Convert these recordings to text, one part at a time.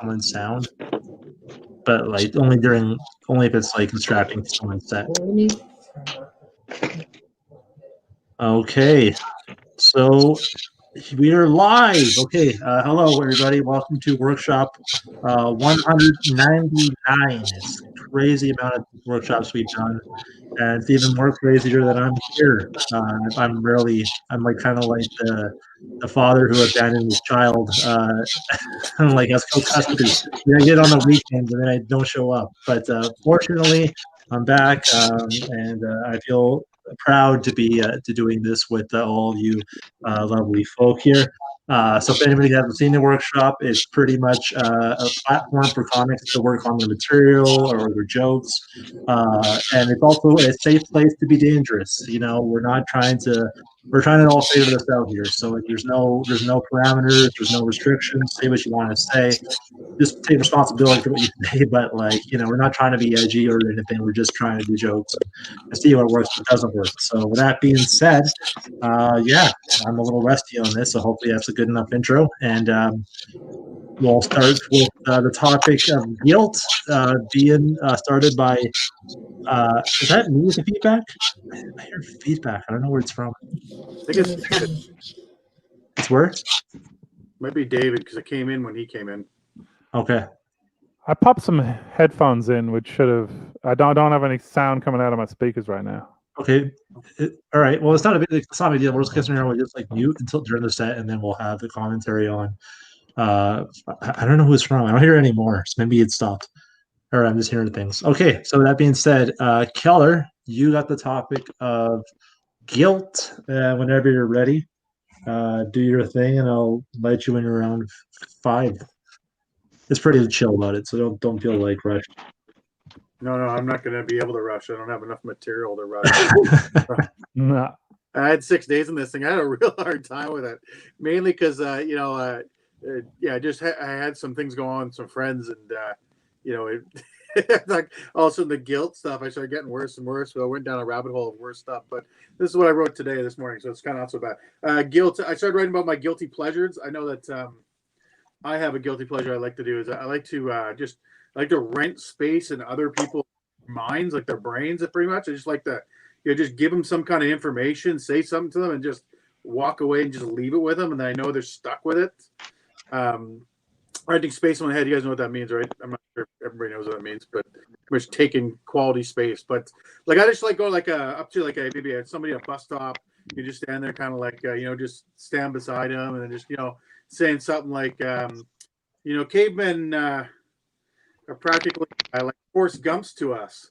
someone's sound, but like only if it's like distracting to someone's set. Okay, so we are live. Okay, hello everybody. Welcome to workshop 199. It's crazy amount of workshops we've done, and it's even more crazier that I'm here. I'm like kind of like the father who abandoned his child. Like as co-custody. I get on the weekends and then I don't show up. But fortunately, I'm back, and I feel proud to be doing this with all you lovely folk here. So if anybody hasn't seen the workshop, it's pretty much a platform for comics to work on their material or their jokes, and it's also a safe place to be dangerous. You know, we're trying to all figure this out here. So like, there's no parameters, there's no restrictions. Say what you want to say, just take responsibility for what you say. But like, you know, we're not trying to be edgy or anything. We're just trying to do jokes and see what works, what doesn't work. So with that being said, yeah, I'm a little rusty on this, so hopefully that's a good enough intro. And we'll start with the topic of guilt being started by. Is that me with the feedback? I hear feedback. I don't know where it's from. I think it's David. It's where? Might be David because it came in when he came in. Okay. I popped some headphones in, which should have. I don't have any sound coming out of my speakers right now. Okay. All right. Well, it's not a big deal. We're just considering we'll just like mute until during the set, and then we'll have the commentary on. I don't know who it's from. I don't hear it anymore. So maybe it stopped. Or I'm just hearing things. Okay. So that being said, Keller, you got the topic of guilt. Whenever you're ready, do your thing, and I'll let you in around 5. It's pretty chill about it, so don't feel like rushed. No, I'm not going to be able to rush. I don't have enough material to rush. No. I had 6 days in this thing. I had a real hard time with it, mainly because I had some things going on with some friends, and like all of a sudden the guilt stuff, I started getting worse and worse. So I went down a rabbit hole of worse stuff. But this is what I wrote this morning, so it's kind of not so bad. Guilt. I started writing about my guilty pleasures. I know that I have a guilty pleasure I like to do is I like to rent space in other people's minds, like their brains, pretty much. I just like to just give them some kind of information, say something to them, and just walk away and just leave it with them, and then I know they're stuck with it. Renting space in my head, you guys know what that means, right? I'm not sure if everybody knows what that means, but we're taking quality space. But like I just like go like up to like maybe somebody at a bus stop. You just stand there, kind of like just stand beside them, and then just saying something like cavemen are practically like Forrest Gumps to us.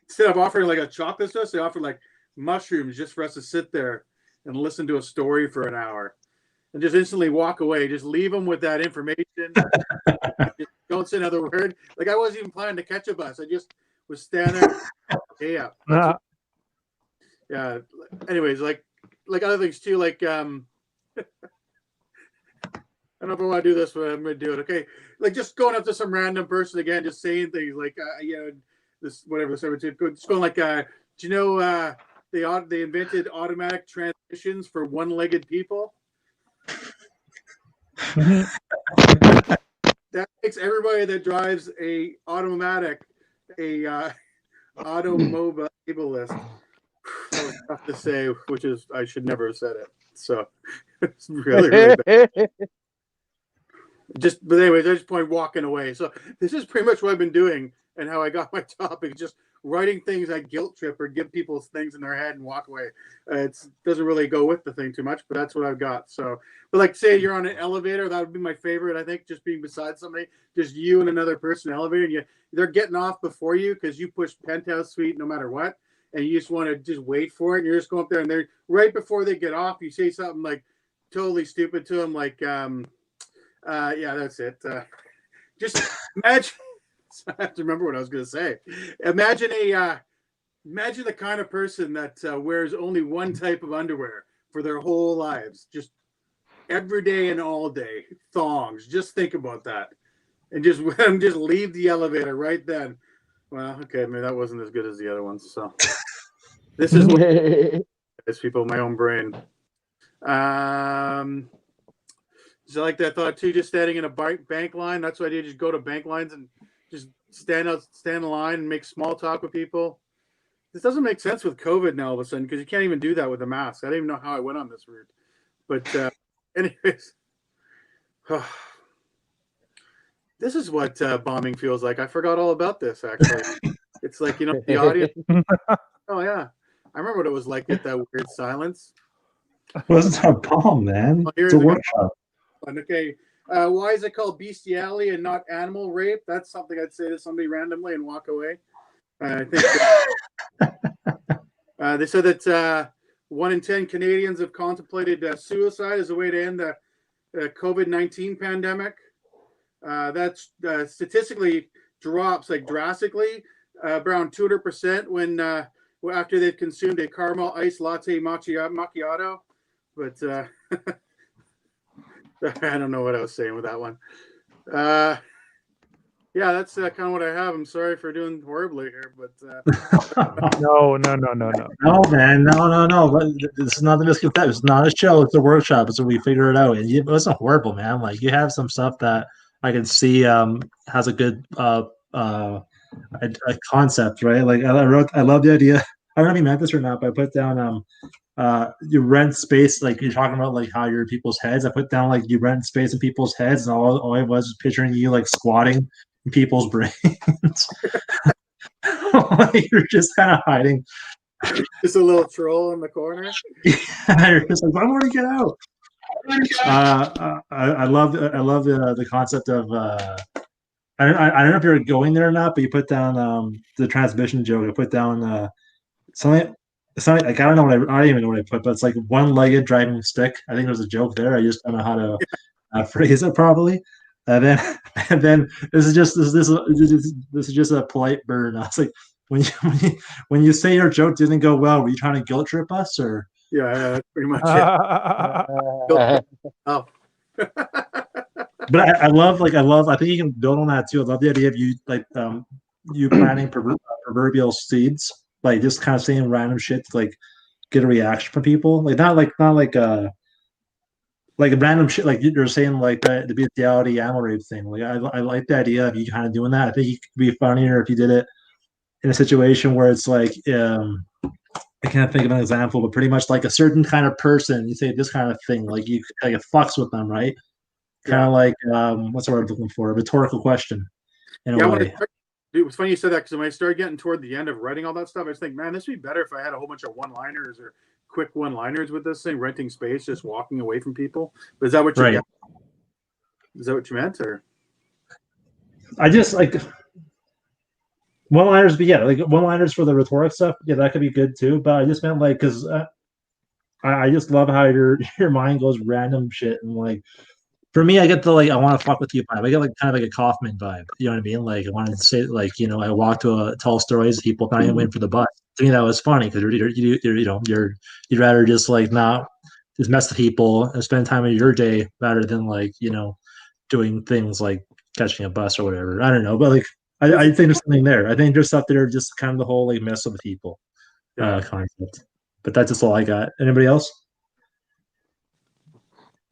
Instead of offering like a chocolate to us, they offer like mushrooms just for us to sit there and listen to a story for an hour and just instantly walk away. Just leave them with that information. Just don't say another word. Like I wasn't even planning to catch a bus. I just was standing there. Yeah. Anyways, like other things too, like I don't know if I want to do this, but I'm going to do it. Okay. Like just going up to some random person again, just saying things like, this, whatever the subject, just going like, do you know, they invented automatic transmissions for one-legged people? That makes everybody that drives a automatic a automobilist. That was tough to say, which is I should never have said it. So it's really, really bad. But anyways, I just point walking away. So this is pretty much what I've been doing and how I got my topic, just writing things I guilt trip or give people things in their head and walk away. It doesn't really go with the thing too much, but that's what I've got. So, but like say you're on an elevator, that would be my favorite. I think just being beside somebody, just you and another person in the elevator, and they're getting off before you because you push penthouse suite no matter what, and you just want to just wait for it. And you're just going up there, and they're right before they get off, you say something like totally stupid to them, like, yeah, that's it. Just imagine. I have to remember what I was going to say. Imagine the kind of person that wears only one type of underwear for their whole lives, just every day and all day, thongs. Just think about that, and just leave the elevator right then. Well, okay, maybe that wasn't as good as the other ones. So this is what it's people, my own brain. So like that thought too, just standing in a bank line. That's what I did. Just go to bank lines and just stand in line and make small talk with people. This doesn't make sense with COVID now all of a sudden because you can't even do that with a mask. I don't even know how I went on this route. But anyways, this is what bombing feels like. I forgot all about this actually. It's like, you know, the audience. Oh yeah, I remember what it was like. Get that weird silence. It wasn't a bomb, man. Oh, It's a workshop. Okay. Why is it called bestiality and not animal rape? That's something I'd say to somebody randomly and walk away. I think they said that 1 in 10 Canadians have contemplated suicide as a way to end the COVID-19 pandemic. That's statistically drops like drastically, around 200% when after they've consumed a caramel iced latte macchiato. But I don't know what I was saying with that one. Yeah, that's kind of what I have. I'm sorry for doing horribly here, but No. No, man, no. But this is not the misconception. It's not a show. It's a workshop. So we figure it out. And it wasn't horrible, man. Like you have some stuff that I can see has a good a concept, right? Like I love the idea. I don't know if you meant this or not, but I put down you rent space, like you're talking about like how you're in people's heads. I put down like you rent space in people's heads, and all I was picturing you like squatting in people's brains. Like, you're just kind of hiding. just a little troll in the corner. You're just like, I want to get out. I love the concept of I don't know if you're going there or not, but you put down the transmission joke. I put down something. It's not like I don't know what I don't even know what I put, but it's like one-legged driving stick. I think there's a joke there. I just don't know how to phrase it properly. And then this is just a polite burn. I was like, when you say your joke didn't go well, were you trying to guilt trip us or? Yeah, that's pretty much it. Oh. But I love I think you can build on that too. I love the idea of you like you planting proverbial seeds, like just kind of saying random shit to like get a reaction from people, like not like a random shit like you're saying like the bestiality animal rape thing. Like I like the idea of you kind of doing that. I think it could be funnier if you did it in a situation where it's like I can't think of an example, but pretty much like a certain kind of person, you say this kind of thing, like you like it fucks with them, right? Kind of like what's the word I'm looking for? A rhetorical question in a way. It was funny you said that because when I started getting toward the end of writing all that stuff, I was thinking, man, this would be better if I had a whole bunch of one-liners or quick one-liners with this thing, renting space, just walking away from people. But is that what you right? Is that what you meant, or? I just like one-liners, but yeah, like one-liners for the rhetoric stuff. Yeah, that could be good too. But I just meant like because I just love how your mind goes random shit and like. For me, I get the like I want to fuck with you vibe. I get like kind of like a Kaufman vibe. You know what I mean? Like I wanted to say like I walk to tell stories. People not even waiting for the bus. To me, that was funny because you'd rather just like not just mess with people and spend time of your day rather than like doing things like catching a bus or whatever. I don't know, but like I think there's something there. I think there's stuff there, just kind of the whole like mess with people concept. But that's just all I got. Anybody else?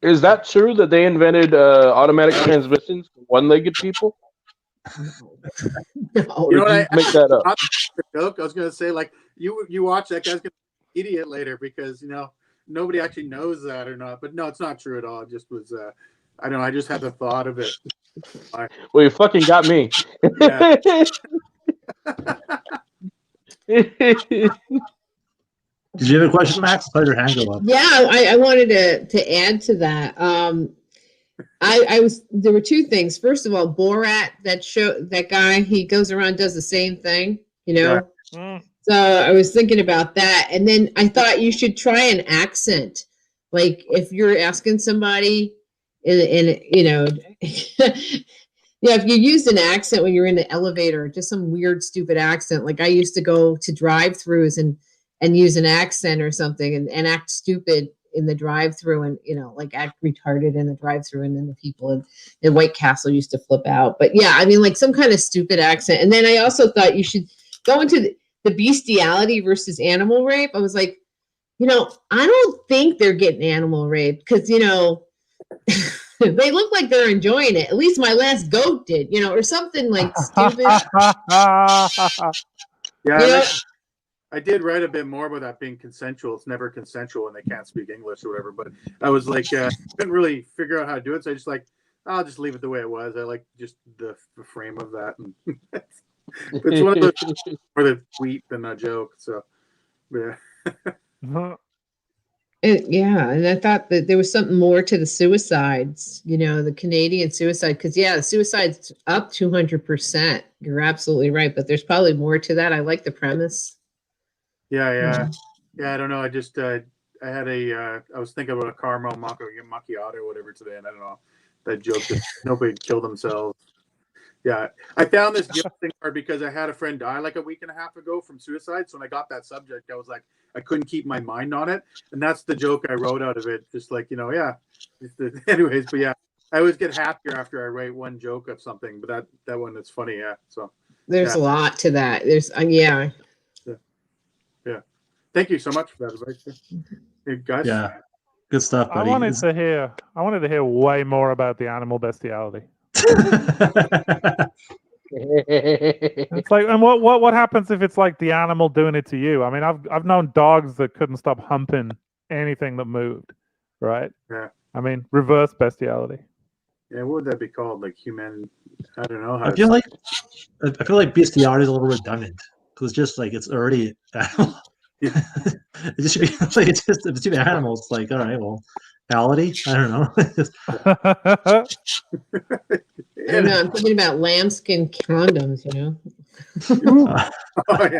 Is that true that they invented automatic transmissions for one-legged people? No. You know what? Make that up. Joke. I was going to say, like, you watch that guy's going to be an idiot later because nobody actually knows that or not. But no, it's not true at all. It just was. I don't know. I just had the thought of it. Well, you fucking got me. Did you have a question, Max? Let your hand go up. Yeah, I wanted to add to that. There were two things. First of all, Borat, that guy, he goes around, does the same thing, So I was thinking about that. And then I thought you should try an accent. Like if you're asking somebody if you used an accent when you're in the elevator, just some weird, stupid accent. Like I used to go to drive-thrus and use an accent or something and act stupid in the drive-thru and, like act retarded in the drive-thru. And then the people in White Castle used to flip out. But yeah, I mean, like some kind of stupid accent. And then I also thought you should go into the bestiality versus animal rape. I was like, I don't think they're getting animal rape because, They look like they're enjoying it. At least my last goat did, or something like stupid. Yeah, I did write a bit more about that being consensual. It's never consensual when they can't speak English or whatever. But I was like, couldn't really figure out how to do it, so I just I'll just leave it the way it was. I like just the frame of that. And it's one of those more the tweet than a joke. So yeah. Yeah, and I thought that there was something more to the suicides, the Canadian suicide, because the suicide's up 200%. You're absolutely right, but there's probably more to that. I like the premise. Yeah. I don't know. I just I had I was thinking about a caramel macchiato or whatever today, and I don't know that joke that nobody killed themselves. Yeah, I found this guilt thing hard because I had a friend die like a week and a half ago from suicide. So when I got that subject, I was like, I couldn't keep my mind on it, and that's the joke I wrote out of it. Just like anyways, but yeah, I always get happier after I write one joke of something. But that one is funny, yeah. So there's a lot to that. There's Yeah. Thank you so much for that advice, hey, guys. Yeah, good stuff, buddy. I wanted to hear way more about the animal bestiality. It's like, and what happens if it's like the animal doing it to you? I mean, I've known dogs that couldn't stop humping anything that moved, right? Yeah. I mean, reverse bestiality. Yeah, what would that be called? Like human? I don't know. I feel like bestiality is a little redundant because just like it's already animal. It just should be like it's two animals. It's like, all right, well, ality. I don't know. I don't know. I'm thinking about lambskin condoms. Oh, yeah.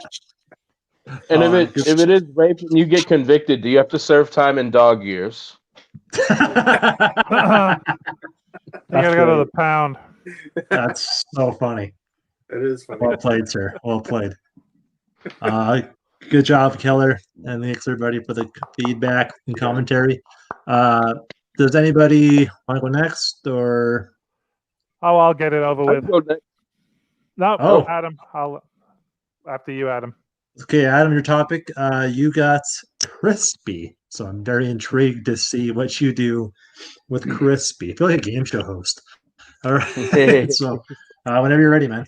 And if it is rape and you get convicted, do you have to serve time in dog years? You gotta go to the pound. That's so funny. It is funny. Well played, sir. Well played. Good job, Keller, and thanks everybody for the feedback and commentary. Does anybody want to go next, or? Oh, I'll get it over with. No, Oh. Adam. After you, Adam. Okay, Adam, your topic. You got crispy, so I'm very intrigued to see what you do with crispy. I feel like a game show host. All right, so whenever you're ready, man.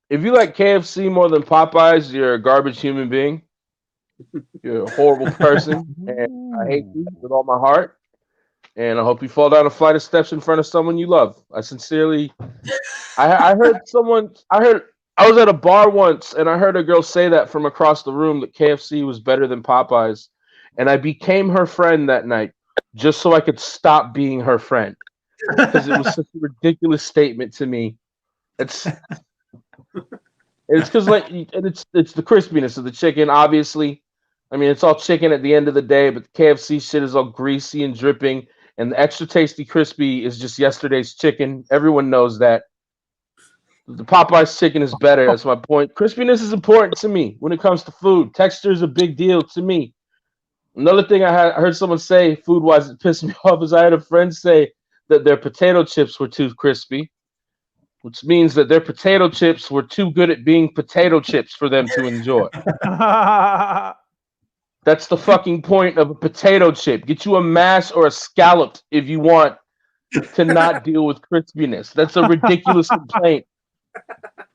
If you like KFC more than Popeyes, you're a garbage human being. You're a horrible person, and I hate you with all my heart. And I hope you fall down a flight of steps in front of someone you love. I sincerely, I heard I was at a bar once, and I heard a girl say that from across the room that KFC was better than Popeyes, and I became her friend that night just so I could stop being her friend because it was such a ridiculous statement to me. It's because it's the crispiness of the chicken, obviously. I mean, it's all chicken at the end of the day, but the KFC shit is all greasy and dripping, and the extra tasty crispy is just yesterday's chicken. Everyone knows that. The Popeyes chicken is better. That's my point. Crispiness is important to me when it comes to food. Texture is a big deal to me. Another thing I heard someone say, food-wise, it pissed me off, is I had a friend say that their potato chips were too crispy, which means that their potato chips were too good at being potato chips for them to enjoy. That's the fucking point of a potato chip. Get you a mash or a scalloped if you want to not deal with crispiness. That's a ridiculous complaint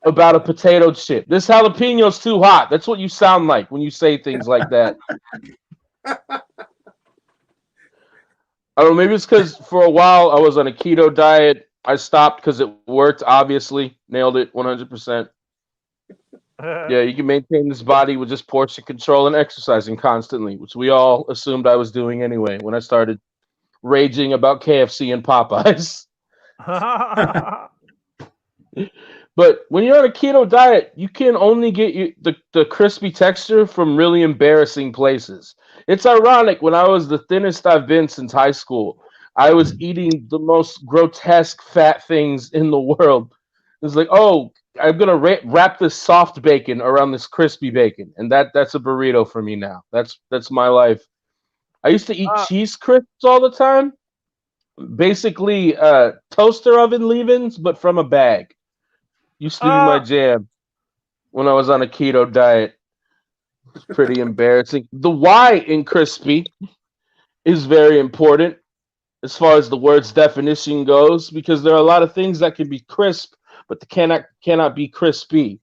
about a potato chip. This jalapeno's too hot. That's what you sound like when you say things like that. I don't know, maybe it's because for a while I was on a keto diet. I stopped because it worked, obviously. Nailed it 100%. Yeah, you can maintain this body with just portion control and exercising constantly, which we all assumed I was doing anyway when I started raging about KFC and Popeyes. But when you're on a keto diet, you can only get the crispy texture from really embarrassing places. It's ironic, when I was the thinnest I've been since high school, I was eating the most grotesque fat things in the world. It's like, oh, I'm going to wrap this soft bacon around this crispy bacon, and that's a burrito for me now. That's my life. I used to eat cheese crisps all the time. Basically, toaster oven leave-ins, but from a bag. Used to be my jam when I was on a keto diet. It's pretty embarrassing. The Y in crispy is very important. as far as the word's definition goes, because there are a lot of things that can be crisp, but they cannot be crispy.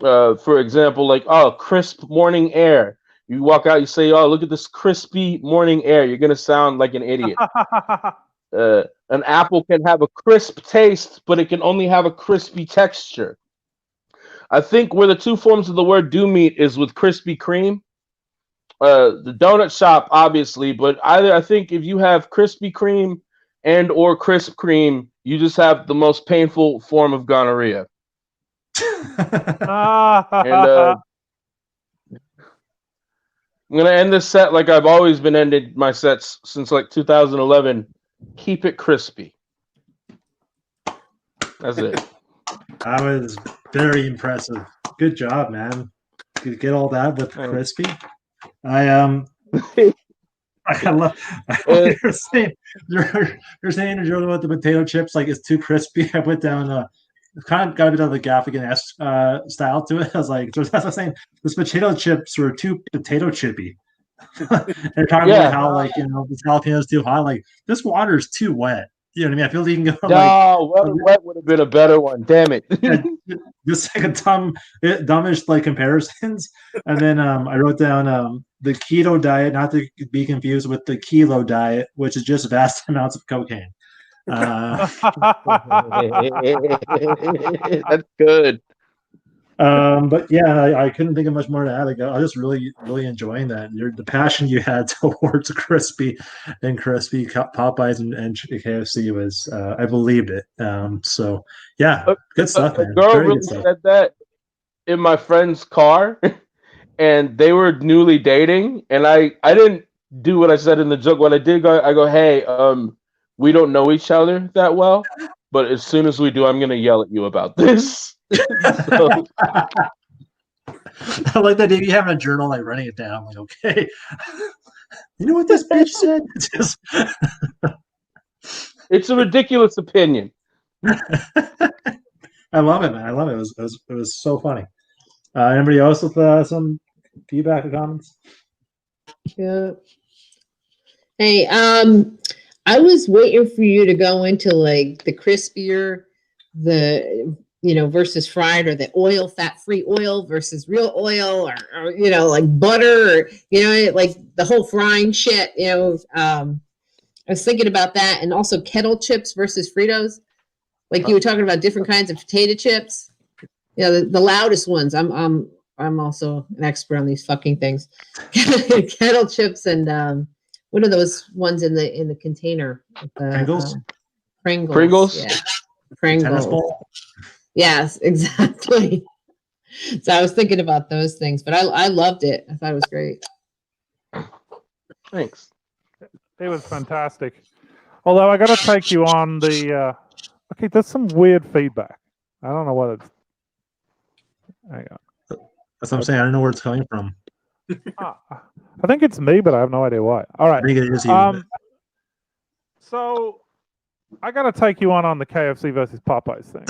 For example, like, oh, crisp morning air. You walk out, you say, oh, look at this crispy morning air. You're gonna sound like an idiot. An apple can have a crisp taste, but it can only have a crispy texture. I think where the two forms of the word do meet is with Krispy Kreme. The donut shop, obviously, but I think if you have Krispy Kreme and or crisp cream, you just have the most painful form of gonorrhea. And I'm gonna end this set like I've always been ended my sets since like 2011. Keep it crispy. That's it. That was very impressive. Good job, man. You get all that with crispy. I love what you're saying. You're saying you're joking about the potato chips like it's too crispy. I put down kind of got a bit of the Gaffigan-esque style to it. I was like, so that's what I'm saying. Those potato chips were too potato chippy. They're talking about how like this jalapeno's too hot. Like this water's too wet. You know what I mean? I feel like you can go wet would have been a better one. Damn it. Just like a dumbish like comparisons. And then I wrote down the keto diet, not to be confused with the kilo diet, which is just vast amounts of cocaine. That's good. But yeah, I couldn't think of much more to add. Like, I was just really, really enjoying that. The passion you had towards crispy Popeyes and KFC was, I believed it. So yeah, good stuff, man. A girl really said that in my friend's car, and they were newly dating, and I didn't do what I said in the joke. What I did, I go, hey, we don't know each other that well, but as soon as we do, I'm gonna yell at you about this. So, I like that if you have a journal, like writing it down, like, okay, you know what this bitch said? It's a ridiculous opinion. I love it, man. I love it. It was so funny. Anybody else with some feedback or comments? Yeah. Hey, I was waiting for you to go into like the crispier, versus fried, or the oil, fat-free oil versus real oil, or like butter, or like the whole frying shit. I was thinking about that, and also kettle chips versus Fritos. Like you were talking about different kinds of potato chips. The loudest ones. I'm also an expert on these fucking things. Kettle chips and what are those ones in the container? Pringles. Pringles. Yeah. Pringles. Yes, exactly. So I was thinking about those things, but I loved it. I thought it was great. Thanks. It was fantastic. Although I got to take you on the. Okay, there's some weird feedback. I don't know what it's. Hang on. That's what I'm saying. I don't know where it's coming from. I think it's me, but I have no idea why. All right. I think it is you. So I got to take you on the KFC versus Popeyes thing.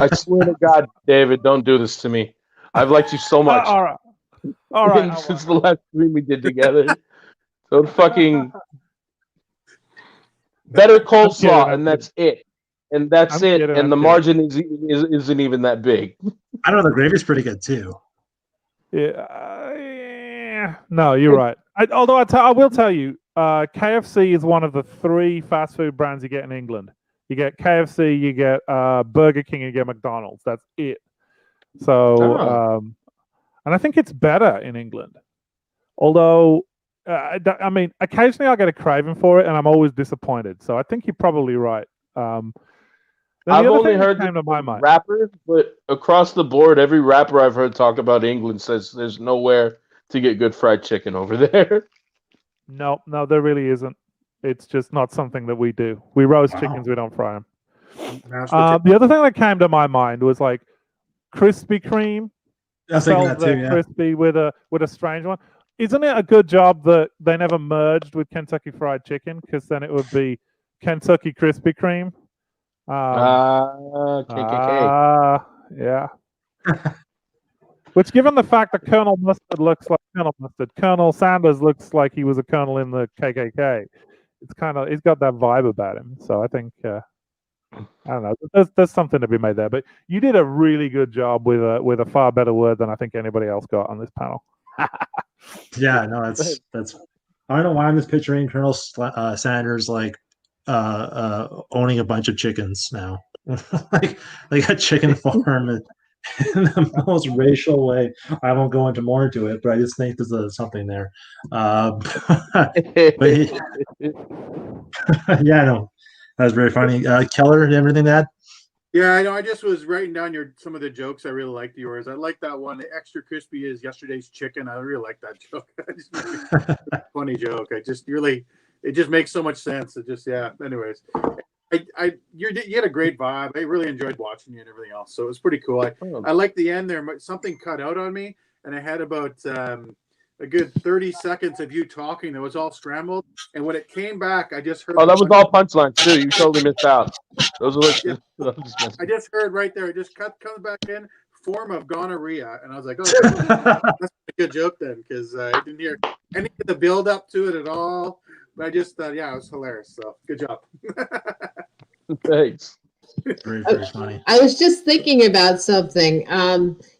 I swear to God, David, don't do this to me. I've liked you so much. All right. Since the last stream we did together. So fucking better coleslaw, and that's it. And that's it. And the margin isn't even that big. I know the gravy's pretty good too. Yeah. No, you're right. Although I will tell you, KFC is one of the 3 fast food brands you get in England. You get KFC, you get Burger King, and you get McDonald's. That's it. So, and I think it's better in England. Although, I mean, occasionally I get a craving for it, and I'm always disappointed. So I think you're probably right. I've only heard the rappers, but across the board, every rapper I've heard talk about England says there's nowhere to get good fried chicken over there. No, there really isn't. It's just not something that we do. We roast chickens, we don't fry them. The other thing that came to my mind was like Krispy Kreme. Crispy with a strange one. Isn't it a good job that they never merged with Kentucky Fried Chicken? Because then it would be Kentucky Krispy Kreme. KKK. Yeah. Which, given the fact that Colonel Mustard looks like Colonel Mustard, Colonel Sanders looks like he was a colonel in the KKK. it's kind of he's got that vibe about him. So I think I don't know. There's something to be made there. But you did a really good job with a far better word than I think anybody else got on this panel. Yeah, no, that's. I don't know why I'm just picturing Colonel Sanders like owning a bunch of chickens now, like a chicken farm in the most racial way. I won't go into more into it, but I just think there's something there. But yeah, no, that was very funny. Keller, you have anything to add? Yeah, I know. I just was writing down some of the jokes I really liked yours. I like that one. The extra crispy is yesterday's chicken. I really like that joke. Funny joke. It just makes so much sense. It just Anyways, you had a great vibe. I really enjoyed watching you and everything else. So it was pretty cool. I like the end there. Something cut out on me, and I had about a good 30 seconds of you talking that was all scrambled. And when it came back, I just heard. Oh, that was all punchlines too. You totally missed out. Those were like. I just heard right there. It just comes back in form of gonorrhea, and I was like, "Oh, that's a good joke then," because I didn't hear any of the build up to it at all. But I just thought, it was hilarious. So good job. Thanks. Very, very funny. I was just thinking about something.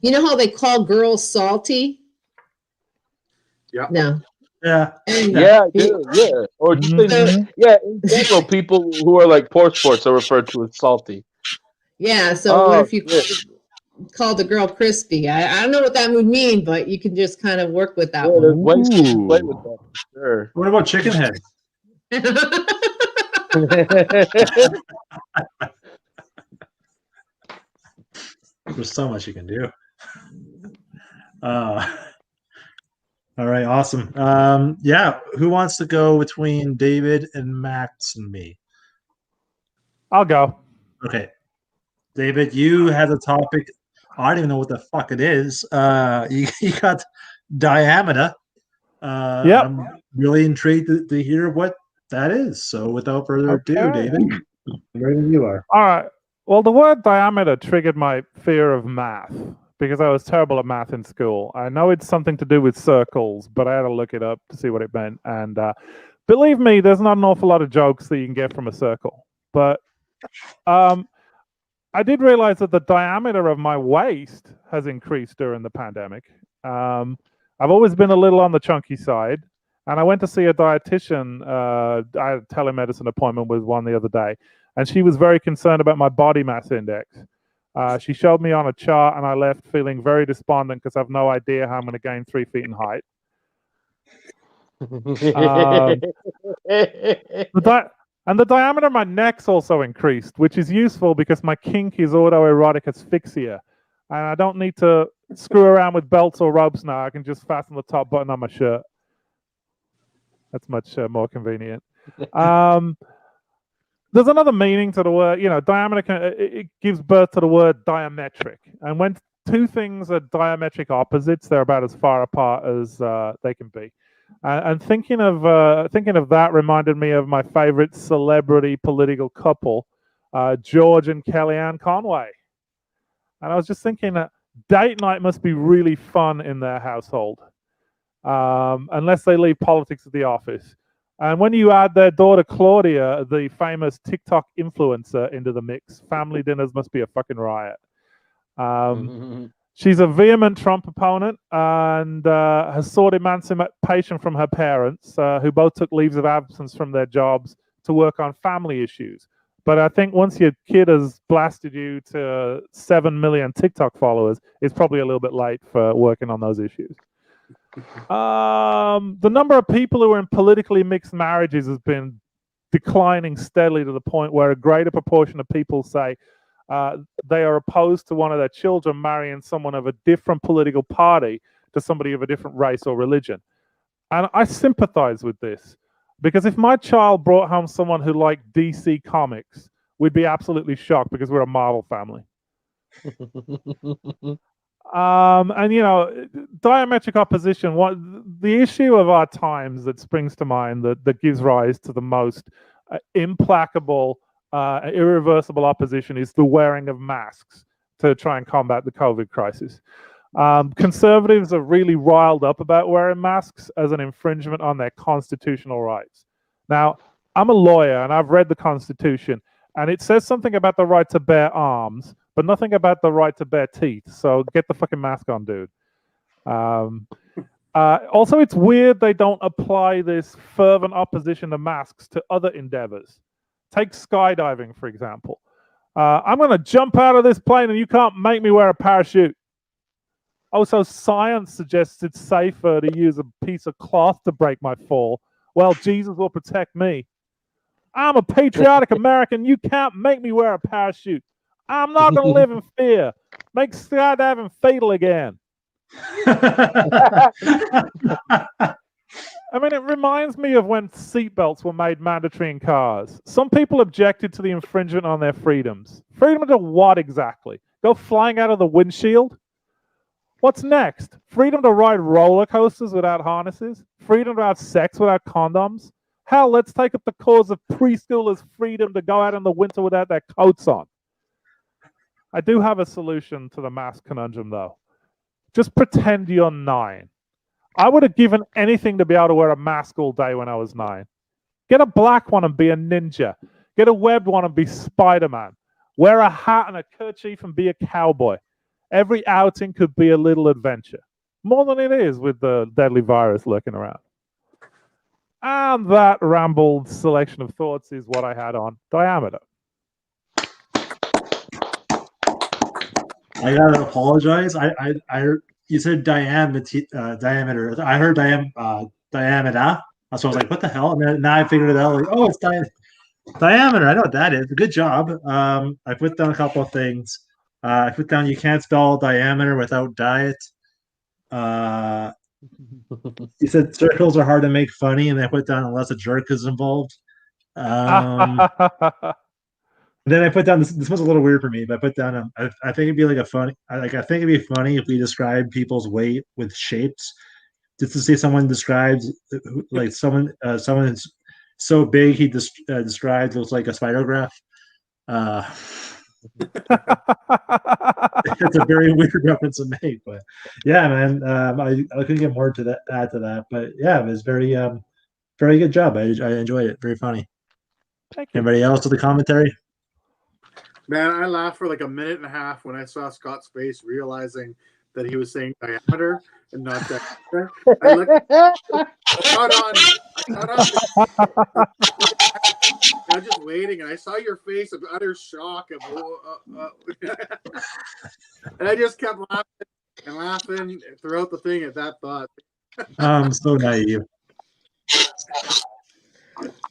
You know how they call girls salty? Yeah. No. Yeah. Yeah, yeah. Or just in general, people who are like poor sports are referred to as salty. Yeah. So what if you called the girl crispy? I don't know what that would mean, but you can just kind of work with that one. There's ways to play with that. Sure. What about chicken head? There's so much you can do. All right, awesome. Who wants to go between David and Max and me? I'll go. Okay. David, you have a topic. I don't even know what the fuck it is. You got diameter. Yep. I'm really intrigued to hear what that is. So without further ado, David, where you are. All right. Well, the word diameter triggered my fear of math because I was terrible at math in school. I know it's something to do with circles, but I had to look it up to see what it meant. And believe me, there's not an awful lot of jokes that you can get from a circle. But I did realize that the diameter of my waist has increased during the pandemic. I've always been a little on the chunky side. And I went to see a dietitian. I had a telemedicine appointment with one the other day. And she was very concerned about my body mass index. She showed me on a chart, and I left feeling very despondent because I have no idea how I'm going to gain 3 feet in height. And the diameter of my neck's also increased, which is useful because my kink is autoerotic asphyxia. And I don't need to screw around with belts or ropes now. I can just fasten the top button on my shirt. That's much more convenient. There's another meaning to the word. Diameter, it gives birth to the word diametric. And when two things are diametric opposites, they're about as far apart as they can be. And thinking of that reminded me of my favorite celebrity political couple, George and Kellyanne Conway. And I was just thinking that date night must be really fun in their household, unless they leave politics at the office. And when you add their daughter Claudia, the famous TikTok influencer, into the mix, family dinners must be a fucking riot. She's a vehement Trump opponent and has sought emancipation from her parents, who both took leaves of absence from their jobs to work on family issues. But I think once your kid has blasted you to 7 million TikTok followers, it's probably a little bit late for working on those issues. The number of people who are in politically mixed marriages has been declining steadily to the point where a greater proportion of people say they are opposed to one of their children marrying someone of a different political party to somebody of a different race or religion. And I sympathize with this because if my child brought home someone who liked DC Comics, we'd be absolutely shocked because we're a Marvel family. And diametric opposition, the issue of our times that springs to mind that gives rise to the most implacable, irreversible opposition is the wearing of masks to try and combat the COVID crisis. Conservatives are really riled up about wearing masks as an infringement on their constitutional rights. Now, I'm a lawyer and I've read the Constitution, and it says something about the right to bear arms, but nothing about the right to bear teeth. So get the fucking mask on, dude. Also, it's weird they don't apply this fervent opposition to masks to other endeavors. Take skydiving, for example. I'm going to jump out of this plane and you can't make me wear a parachute. Also, science suggests it's safer to use a piece of cloth to break my fall. Well, Jesus will protect me. I'm a patriotic American. You can't make me wear a parachute. I'm not going to live in fear. Make skydiving fatal again. I mean, it reminds me of when seatbelts were made mandatory in cars. Some people objected to the infringement on their freedoms. Freedom to what exactly? Go flying out of the windshield? What's next? Freedom to ride roller coasters without harnesses? Freedom to have sex without condoms? Hell, let's take up the cause of preschoolers' freedom to go out in the winter without their coats on. I do have a solution to the mask conundrum, though. Just pretend you're 9. I would have given anything to be able to wear a mask all day when I was 9. Get a black one and be a ninja. Get a webbed one and be Spider-Man. Wear a hat and a kerchief and be a cowboy. Every outing could be a little adventure. More than it is with the deadly virus lurking around. And that rambled selection of thoughts is what I had on diameter. I gotta apologize. You said diameter. I heard diameter. So I was like, what the hell? And then, now I figured it out. Like, oh, it's diameter. I know what that is. Good job. I put down a couple of things. I put down you can't spell diameter without diet. You said circles are hard to make funny, and I put down unless a jerk is involved. Then I put down this was a little weird for me, but I put down I think it'd be like a funny I think it'd be funny if we described people's weight with shapes. Just to see someone describes like someone is so big he describes looks like a spirograph. It's a very weird reference to make, but yeah, man, I couldn't get more to add to that, but yeah, it was very good job. I enjoyed it. Very funny. Thank you. Anybody else with the commentary? Man, I laughed for like a minute and a half when I saw Scott's face realizing that he was saying diameter and not diameter. I was just waiting, and I saw your face of utter shock of, and I just kept laughing and laughing throughout the thing at that thought. I'm so naive.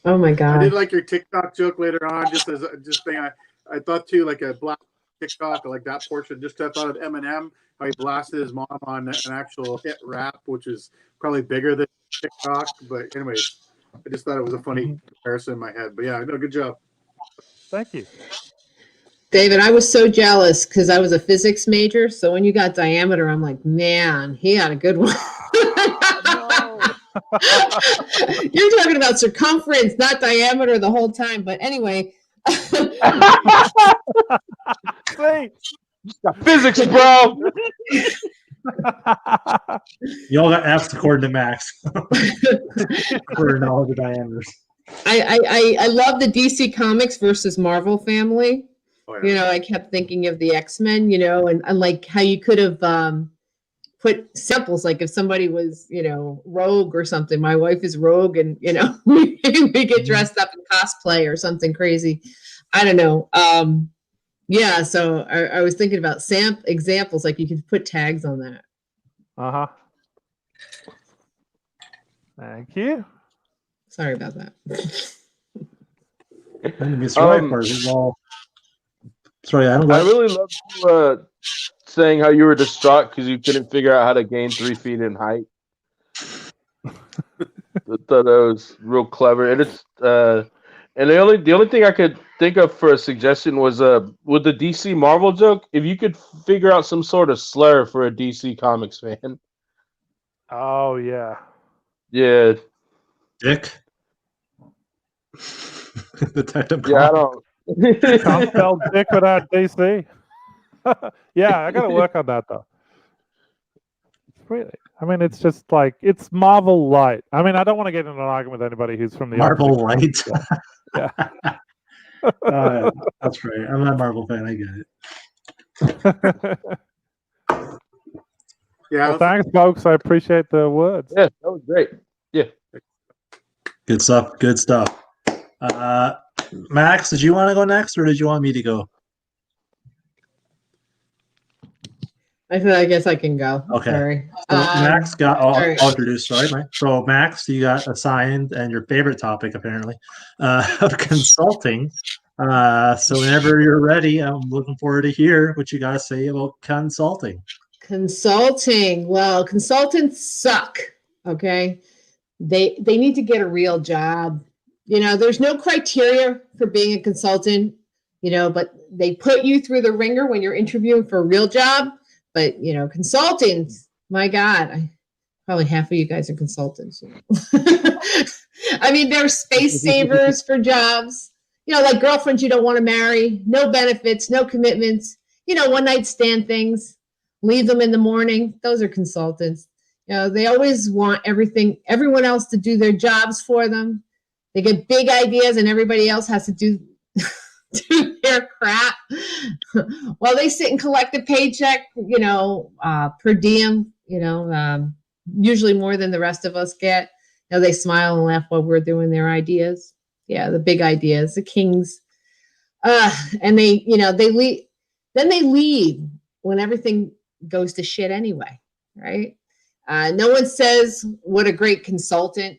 Oh my god! I did like your TikTok joke later on, just thing. I thought too, like a black TikTok, like that portion. Just I thought of Eminem, how he blasted his mom on an actual hit rap, which is probably bigger than TikTok. But anyways, I just thought it was a funny comparison in my head. But yeah, no, good job. Thank you, David. I was so jealous because I was a physics major. So when you got diameter, I'm like, man, he had a good one. You're talking about circumference, not diameter, the whole time. But anyway. Physics, bro. You all got F's according to Max for knowledge of diameters. I love the DC Comics versus Marvel family. Oh, yeah. You know, I kept thinking of the X-Men, you know, and like how you could have put samples, like if somebody was, you know, Rogue or something. My wife is Rogue, and you know, we get dressed up in cosplay or something crazy. I don't know. Yeah, so I was thinking about examples, like you could put tags on that. Uh-huh. Thank you. Sorry about that. Sorry, I really love you saying how you were distraught because you couldn't figure out how to gain 3 feet in height. I thought that was real clever, and it's and the only thing I could think of for a suggestion was with the DC Marvel joke, if you could figure out some sort of slur for a DC Comics fan. Oh yeah. Yeah. Dick. Detective. Yeah, I don't. Can't spell dick without DC. Yeah, I got to work on that though. Really? I mean, it's just like it's Marvel light. I mean, I don't want to get into an argument with anybody who's from the Marvel opposite Light. Yeah. That's right. I'm not a Marvel fan. I get it. Yeah. Well, thanks, folks. I appreciate the words. Yeah, that was great. Yeah. Good stuff. Good stuff. Max, did you want to go next, or did you want me to go? I guess I can go. Okay. Sorry. So Max got. sorry. I'll introduce. Sorry, Mike. So Max, you got assigned, and your favorite topic apparently, of consulting. So whenever you're ready, I'm looking forward to hear what you got to say about consulting. Consulting. Well, consultants suck. Okay. They need to get a real job. There's no criteria for being a consultant, but they put you through the ringer when you're interviewing for a real job. But, consultants, my God, probably half of you guys are consultants. I mean, they're space savers for jobs, like girlfriends you don't want to marry, no benefits, no commitments, one night stand things, leave them in the morning. Those are consultants. They always want everyone else to do their jobs for them. They get big ideas and everybody else has to do their crap while they sit and collect a paycheck, per diem, usually more than the rest of us get. They smile and laugh while we're doing their ideas. Yeah, the big ideas, the kings. And they leave. Then they leave when everything goes to shit anyway, right? No one says what a great consultant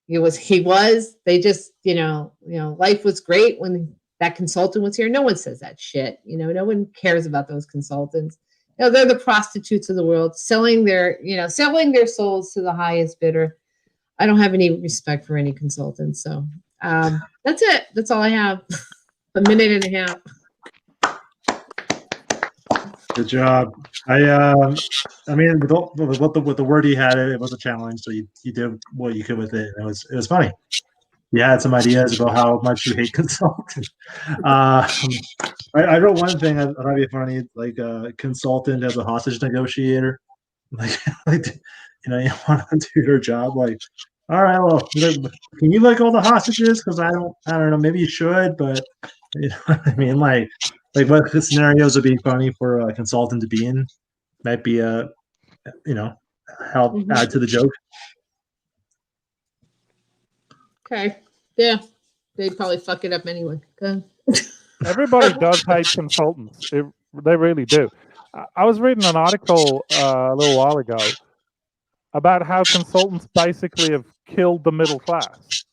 he was. They just, life was great when that consultant was here. No one says that shit. No one cares about those consultants. They're the prostitutes of the world, selling their souls to the highest bidder. I don't have any respect for any consultants. So that's it. That's all I have. A minute and a half. Good job. I mean, with the word you had, it was a challenge. So you did what you could with it. It was funny. You had some ideas about how much you hate consulting. I wrote one thing that might be funny, like a consultant as a hostage negotiator. Like you want to do your job. Like, all right, well, can you let go of the hostages? Because I don't know. Maybe you should, but you know what I mean. Like what the scenarios would be funny for a consultant to be in might be help add to the joke. Okay. Yeah. They'd probably fuck it up anyway. Okay. Everybody does hate consultants. They really do. I was reading an article a little while ago about how consultants basically have killed the middle class.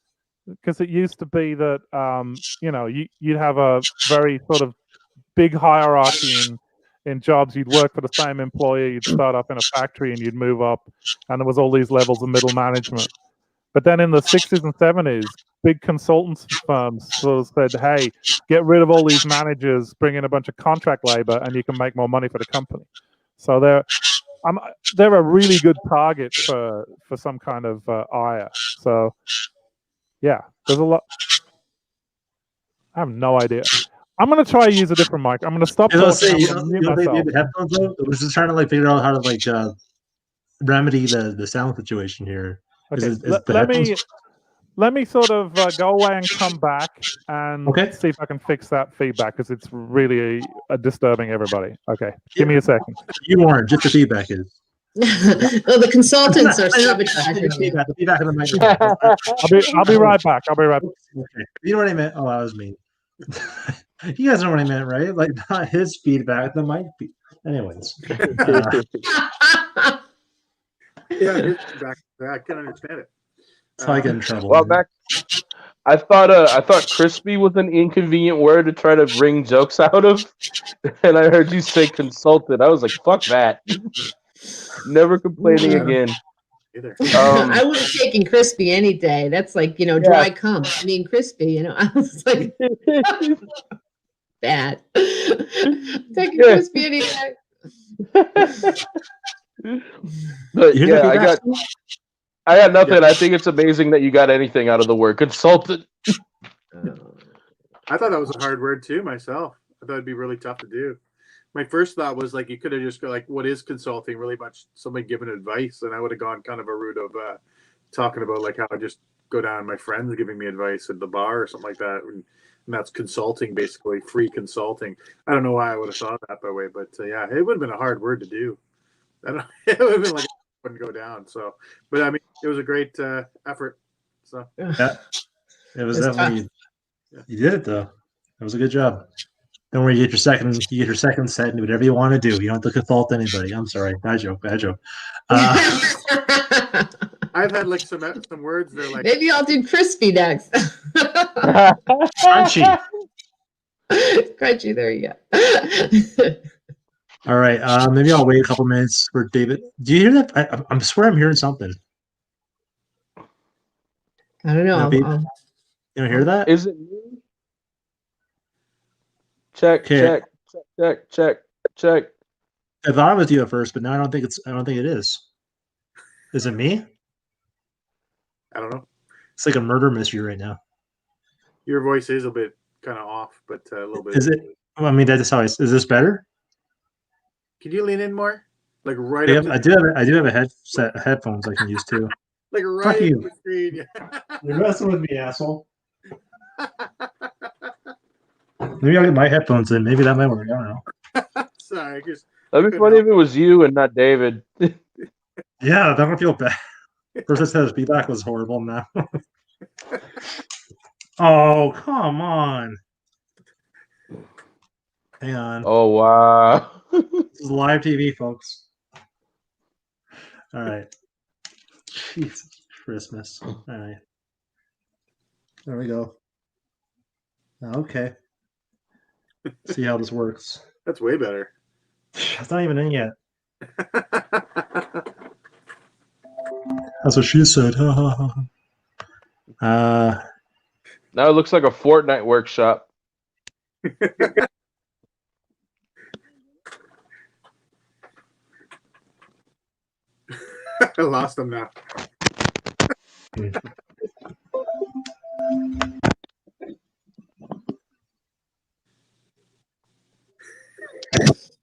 Because it used to be that, you'd have a very sort of big hierarchy in jobs. You'd work for the same employer, you'd start up in a factory and you'd move up, and there was all these levels of middle management. But then in the 60s and 70s, big consultants firms sort of said, hey, get rid of all these managers, bring in a bunch of contract labor, and you can make more money for the company. So they're a really good target for some kind of ire. So, yeah, there's a lot. I have no idea. I'm going to try to use a different mic. I'm going to stop talking. I'm going to mute myself. Headphones though? I was just trying to figure out how to remedy the sound situation here. Okay. Let me sort of go away and come back and see if I can fix that feedback, because it's really disturbing everybody. Okay, give me a second. You weren't, just the feedback is. Well, the consultants are sabotaging. The feedback in the mic. I'll be right back. Okay. You know what I meant? Oh, that was me. You guys know what I meant, right? Like, not his feedback, the mic. Anyways. Yeah, I can understand it. That's how I get in trouble. Well, back, I thought crispy was an inconvenient word to try to bring jokes out of, and I heard you say consultant. I was like, fuck that. Never complaining again. I would have taken crispy any day. That's like, dry cum. I mean, crispy, I was like, bad. Taking crispy any day. But yeah, I got nothing. I think it's amazing that you got anything out of the word consultant. I thought that was a hard word too myself. I thought it'd be really tough to do. my first thought was like you could have just go like, what is consulting? Really much somebody giving advice, and I would have gone kind of a route of talking about like how I just go down and my friends giving me advice at the bar or something like that, and that's consulting, basically free consulting. I don't know why I would have thought that way, but yeah, it would have been a hard word to do. I don't. It would have been like it wouldn't go down. So, but I mean, it was a great effort. So Yeah, it was It's definitely. You did it though. That was a good job. Don't worry, you get your second set and do whatever you want to do. You don't have to consult anybody. I'm sorry. Bad joke. I've had like some words. They're like Maybe I'll do crispy next. Crunchy. Crunchy, there you go. All right. Maybe I'll wait a couple minutes for David. Do you hear that? I swear I'm hearing something. I don't know. You don't hear that? Is it me? Check. Okay. Check. I thought it was you at first, but now I don't think it is. Is it me? I don't know. It's like a murder mystery right now. Your voice is a bit kind of off, but a little bit. Is it? I mean, that's how is this better? Can you lean in more? Like right I up to do have a set of headphones I can use too. like right Fuck up you. the screen. You're messing with me, asshole. Maybe I'll get my headphones in. Maybe that might work. I don't know. Sorry, just That'd be funny if it was you and not David. Yeah, that would feel bad. First I said the feedback was horrible now. Oh, come on. Hang on. Oh wow. This is live TV, folks. All right. Jesus Christmas. All right. There we go. Okay. See how this works. that's way better. It's not even in yet. That's what she said. Now it looks like a Fortnite workshop. I lost them now.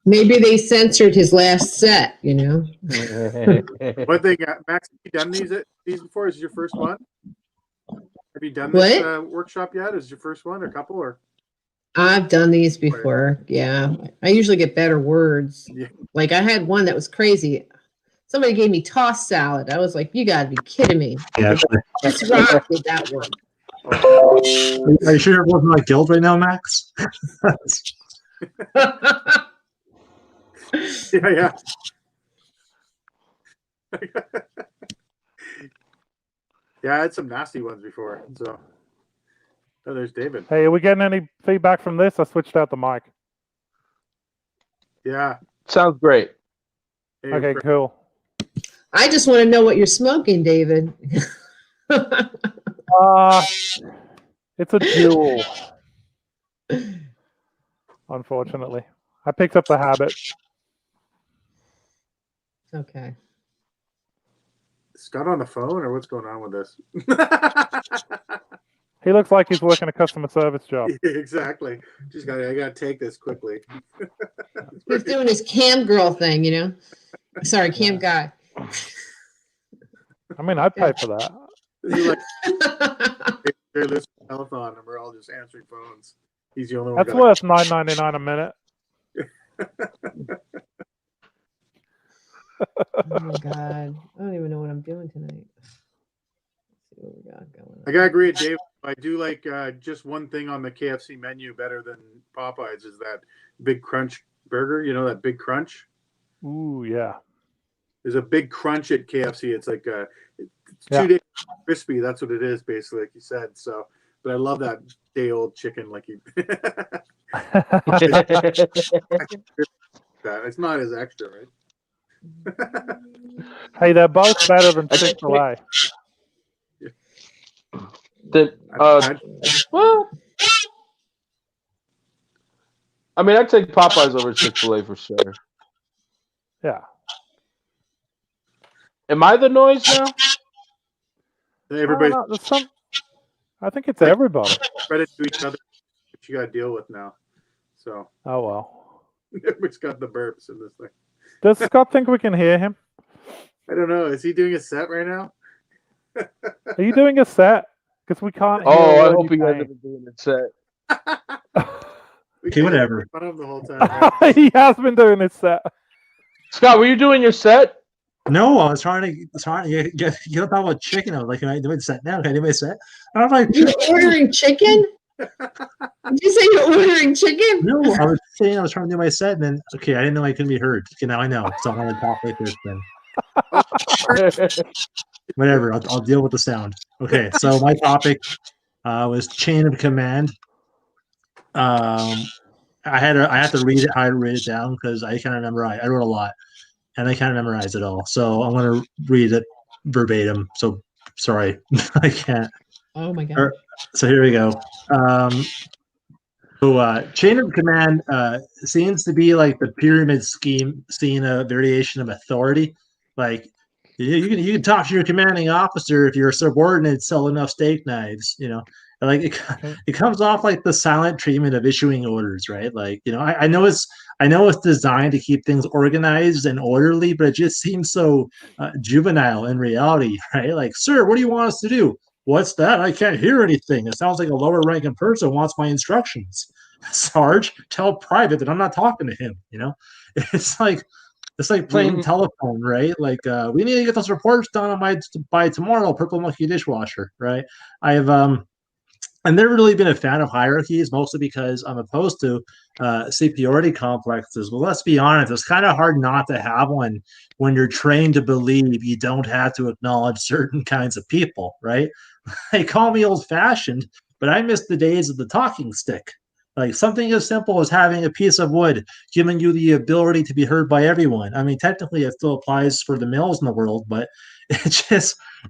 Maybe they censored his last set, you know. One thing, Max, have you done these before? Is this your first one? Have you done this workshop yet? Is it your first one, or a couple, or? I've done these before. Yeah. I usually get better words. Yeah. Like I had one that was crazy. Somebody gave me tossed salad. I was like, you gotta be kidding me. yeah, actually. Just rock with that one. Are you sure you're working like guilt right now, Max? Yeah. Yeah, I had some nasty ones before. So, oh, there's David. Hey, are we getting any feedback from this? I switched out the mic. Yeah. Sounds great. Hey, Okay, cool. I just want to know what you're smoking, David. It's a jewel. Unfortunately, I picked up the habit. Okay. Is Scott on the phone, or what's going on with this? He looks like he's working a customer service job. Exactly. I gotta take this quickly. He's doing his cam girl thing, you know. Sorry, cam guy. I mean, I'd pay for that. This is like they're listening to the telethon, and we're all just answering phones. He's the only one. That's worth $9.99 a minute. Oh my god, I don't even know what I'm doing tonight. Let's see what we got going on. I gotta agree with Dave. I do like just one thing on the KFC menu better than Popeyes is that Big Crunch burger. You know that Big Crunch? Ooh, yeah. There's a Big Crunch at KFC. It's like it's 2 days crispy. That's what it is, basically, like you said. So, but I love that day-old chicken. Like you, it's not as extra, right? Hey, they're both better than Chick-fil-A. Well, I mean, I'd take Popeyes over Chick-fil-A for sure. Yeah. Am I the noise now? Everybody I think it's everybody. credit to each other, which you got to deal with now. So. Oh well. Everybody's got the burps in this thing. Does Scott think we can hear him? I don't know. Is he doing a set right now? Are you doing a set? Because we can't hear. Oh, I what hope you guys saying. are doing it set. Okay, whatever. Fun of the whole time. Right? He has been doing his set. Scott, were you doing your set? No, I was trying to get talk about chicken. I was like, can I do it set now? Can I do my set? I was like, You're ordering chicken? Did you say you're ordering chicken? no, I was saying I was trying to do my set, and then okay, I didn't know I couldn't be heard. Okay, now I know, so I'm gonna talk like this then. Whatever, I'll deal with the sound. Okay, so my topic was chain of command. I had to read it. I read it down because I kind of memorize. I wrote a lot, and I kind of memorized it all. So I'm gonna read it verbatim. So sorry, I can't. Oh my god. So here we go. Chain of command seems to be like the pyramid scheme, seeing a variation of authority. Like you can talk to your commanding officer if your subordinates sell enough steak knives. And like it comes off like the silent treatment of issuing orders, right? Like I know it's designed to keep things organized and orderly, but it just seems so juvenile in reality, right? Like, sir, what do you want us to do? What's that? I can't hear anything. It sounds like a lower ranking person wants my instructions. Sarge, tell Private that I'm not talking to him. It's like playing telephone, right? Like we need to get those reports done by tomorrow. Purple Monkey dishwasher, right? I've never really been a fan of hierarchies, mostly because I'm opposed to superiority complexes. Well, let's be honest, it's kind of hard not to have one when you're trained to believe you don't have to acknowledge certain kinds of people, right? They call me old-fashioned, but I miss the days of the talking stick. Like something as simple as having a piece of wood giving you the ability to be heard by everyone. I mean, technically it still applies for the males in the world, but it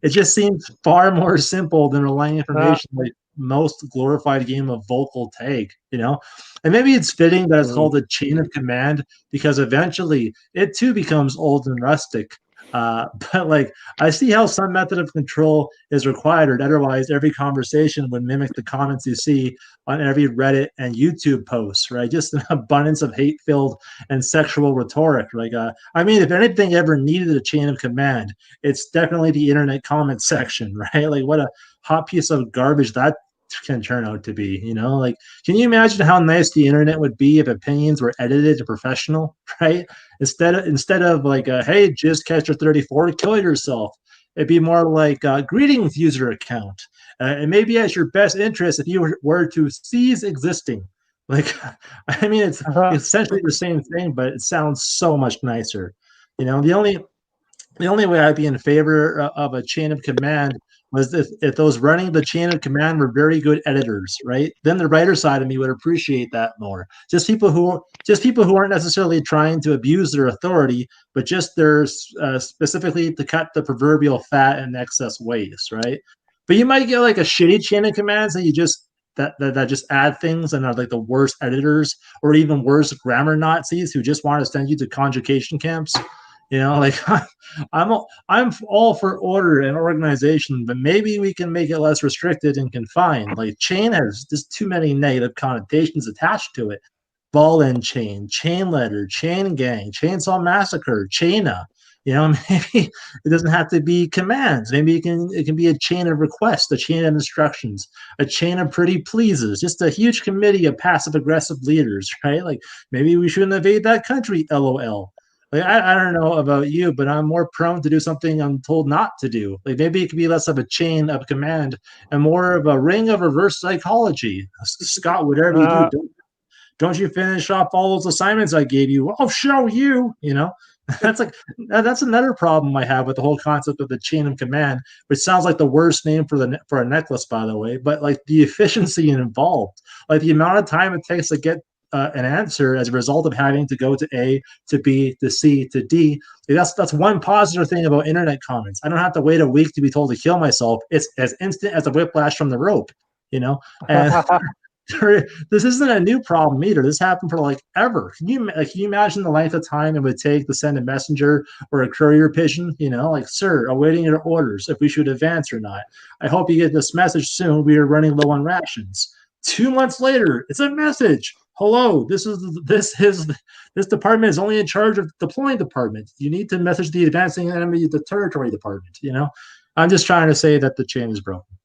just seems far more simple than relaying information like most glorified game of vocal tag, and maybe it's fitting that it's called a chain of command because eventually it too becomes old and rustic. But like I see how some method of control is required. Otherwise, every conversation would mimic the comments you see on every Reddit and YouTube post, right? Just an abundance of hate-filled and sexual rhetoric. Like, I mean, if anything ever needed a chain of command, it's definitely the internet comment section, right? Like, what a hot piece of garbage that can turn out to be. Like, can you imagine how nice the internet would be if opinions were edited to professional, right? Instead of like, hey, just catch your 34, kill yourself. It'd be more like greetings user account. And maybe as your best interest if you were to cease existing. Like, I mean, it's essentially the same thing, but it sounds so much nicer. The only way I'd be in favor of a chain of command was if those running the chain of command were very good editors, right? Then the writer side of me would appreciate that more. Just people who aren't necessarily trying to abuse their authority, but just they're specifically to cut the proverbial fat in excess waste, right? But you might get like a shitty chain of commands that you just that just add things and are like the worst editors, or even worse, grammar Nazis who just want to send you to conjugation camps. Like I'm all for order and organization, but maybe we can make it less restricted and confined. Like chain has just too many negative connotations attached to it. Ball and chain, chain letter, chain gang, chainsaw massacre, chaina. Maybe it doesn't have to be commands. Maybe it can be a chain of requests, a chain of instructions, a chain of pretty pleases, just a huge committee of passive aggressive leaders, right? Like maybe we shouldn't invade that country, LOL. Like I don't know about you, but I'm more prone to do something I'm told not to do. Like maybe it could be less of a chain of command and more of a ring of reverse psychology. Scott, whatever you do, don't you finish off all those assignments I gave you? I'll show you. That's another problem I have with the whole concept of the chain of command, which sounds like the worst name for a necklace, by the way. But like the efficiency involved, like the amount of time it takes to get an answer as a result of having to go to A to B to C to D. That's one positive thing about internet comments. I don't have to wait a week to be told to kill myself. It's as instant as a whiplash from the rope, And this isn't a new problem either. This happened for like ever. Can you imagine the length of time it would take to send a messenger or a courier pigeon? Like, sir, awaiting your orders if we should advance or not. I hope you get this message soon. We are running low on rations. 2 months later, it's a message. hello, this department is only in charge of deploying department. You need to message the advancing enemy the territory department. I'm just trying to say that the chain is broken.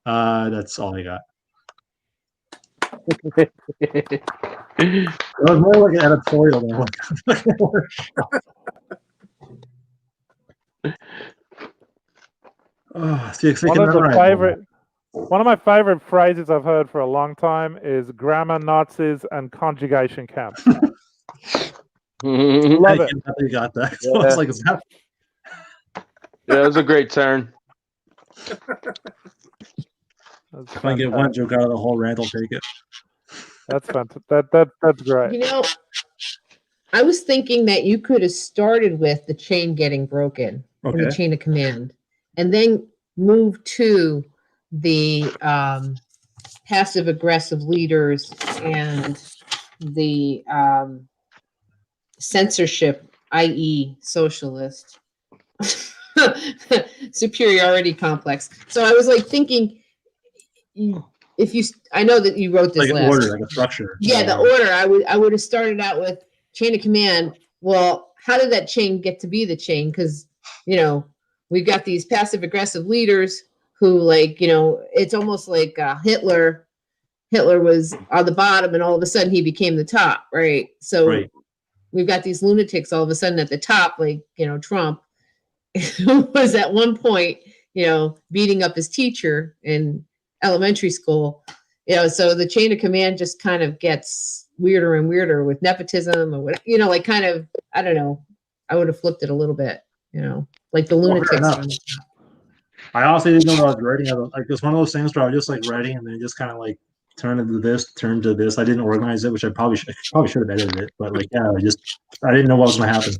That's all I got. It was more like an editorial than like a workshop. Oh, see, one of my favorite phrases I've heard for a long time is grammar Nazis and conjugation camps. Love it. You got that. So I was like, is that... Yeah, it was a great turn. If I get one joke out of the whole rant, I'll take it. That's fantastic. That's great. I was thinking that you could have started with the chain getting broken in the chain of command, and then move to the passive aggressive leaders and the censorship, i.e., socialist superiority complex. So I was like thinking, I know that you wrote this like an order, like a structure. Yeah, the order. I would have started out with chain of command. Well, how did that chain get to be the chain? Because we've got these passive aggressive leaders who, it's almost like Hitler. Hitler was on the bottom, and all of a sudden he became the top, right? So we've got these lunatics all of a sudden at the top, like Trump, who was at one point, beating up his teacher in elementary school. So the chain of command just kind of gets weirder and weirder with nepotism or what, kind of, I don't know. I would have flipped it a little bit, like the lunatics. I honestly didn't know what I was writing. It was one of those things where I was just like writing and then just kind of like turn to this. I didn't organize it, which I probably should have edited it. But I didn't know what was going to happen.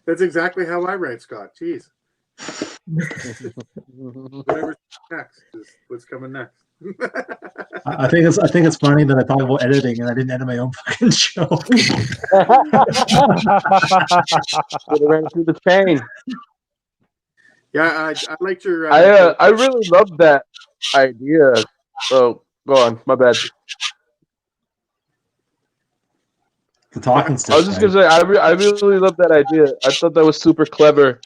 That's exactly how I write, Scott. Jeez. Whatever's next is what's coming next. I think it's funny that I thought about editing and I didn't edit my own fucking show. Ran through the chain. Yeah, I liked your. I really love that idea. Oh, go on. My bad. The talking stuff. I was just gonna say I really love that idea. I thought that was super clever.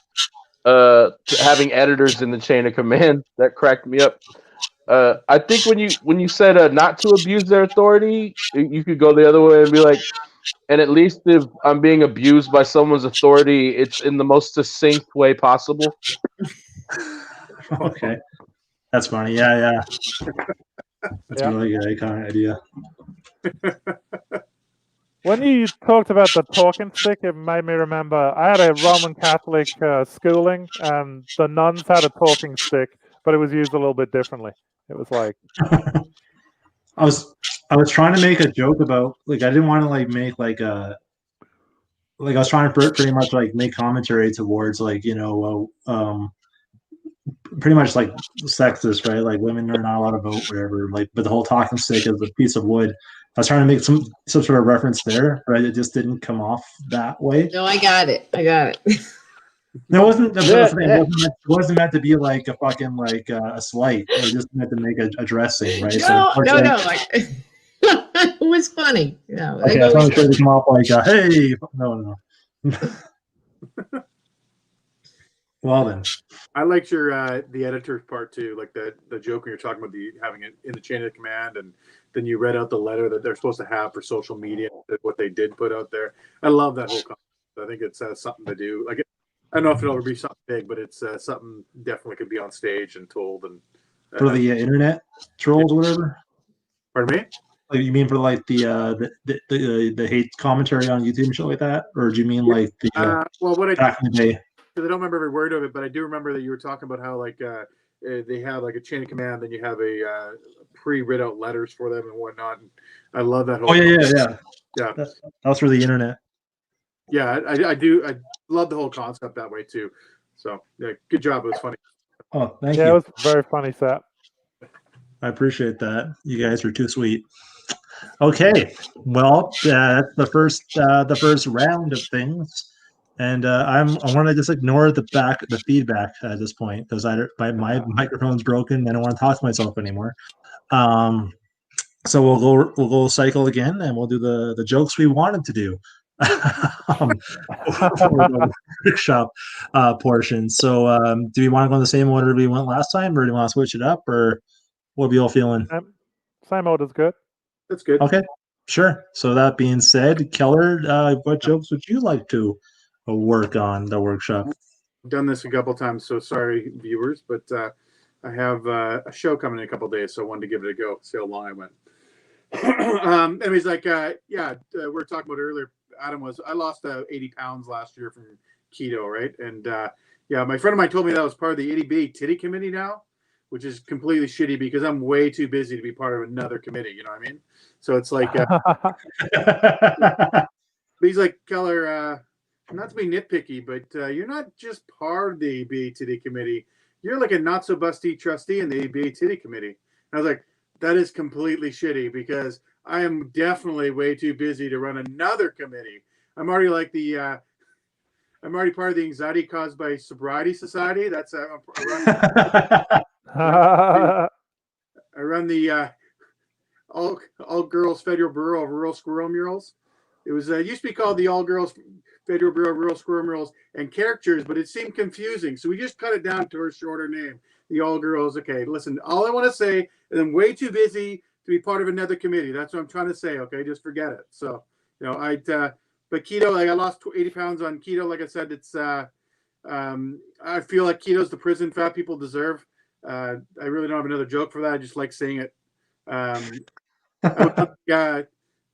Having editors in the chain of command, that cracked me up. I think when you said not to abuse their authority, you could go the other way and be like, and at least if I'm being abused by someone's authority, it's in the most succinct way possible. Okay, that's funny. Yeah. That's a really good kind of idea. When you talked about the talking stick, it made me remember I had a Roman Catholic schooling, and the nuns had a talking stick, but it was used a little bit differently. It was like I was trying to make a joke about I didn't want to make I was trying to pretty much make commentary towards pretty much sexist, right? Like women are not allowed to vote, whatever. But the whole talking stick is a piece of wood. I was trying to make some sort of reference there, right? It just didn't come off that way. No, I got it. No, it wasn't meant to be like a fucking a slight. It was just meant to make a dressing, right? No. It was funny. No, okay, I was trying to come off hey, no. Well then, I liked your the editor's part too, like the joke when you're talking about having it in the chain of command, and then you read out the letter that they're supposed to have for social media, what they did put out there. I love that whole concept. I think it's something to do. I don't know if it'll ever be something big, but it's something definitely could be on stage and told. And for the internet trolls, whatever. Pardon me? You mean for the hate commentary on YouTube and shit like that, or do you mean what back in the day? Because I don't remember every word of it, but I do remember that you were talking about how they have a chain of command, then you have a pre-writ out letters for them and whatnot. And I love that whole. Oh yeah. That's for the internet. Yeah, I do. I love the whole concept that way too. So yeah, good job. It was funny. Oh, thank you. Yeah, it was very funny, Seth. I appreciate that. You guys are too sweet. Okay, well, that's the first round of things, and I want to just ignore the feedback at this point because my microphone's broken and I don't want to talk to myself anymore. So we'll go cycle again, and we'll do the jokes we wanted to do for the workshop portion. So do we want to go in the same order we went last time, or do you want to switch it up, or what are we all feeling? Same order's good. That's good. Okay, sure. So that being said, Keller, what jokes would you like to work on the workshop? I've done this a couple times, so sorry, viewers, but I have a show coming in a couple days, so I wanted to give it a go, see how long I went. Anyways, like, we were talking about earlier, I lost 80 pounds last year from keto, right? And my friend of mine told me that I was part of the itty bitty titty committee now, which is completely shitty because I'm way too busy to be part of another committee. You know what I mean? So it's like, he's like, Keller, not to be nitpicky, but you're not just part of the ABA Titty Committee. You're like a not so busty trustee in the ABA Titty Committee. And I was like, that is completely shitty because I am definitely way too busy to run another committee. I'm already like I'm already part of the anxiety caused by sobriety society. That's I run the all girls Federal Bureau of Rural Squirrel Murals. It was used to be called the All Girls Federal Bureau of Rural Squirrel Murals and Caricatures, but it seemed confusing, so we just cut it down to a shorter name. The All Girls. Okay, listen. All I want to say is I'm way too busy to be part of another committee. That's what I'm trying to say. Okay, just forget it. So but keto, like I lost 80 pounds on keto. Like I said, it's I feel like keto's the prison fat people deserve. I really don't have another joke for that. I just like saying it.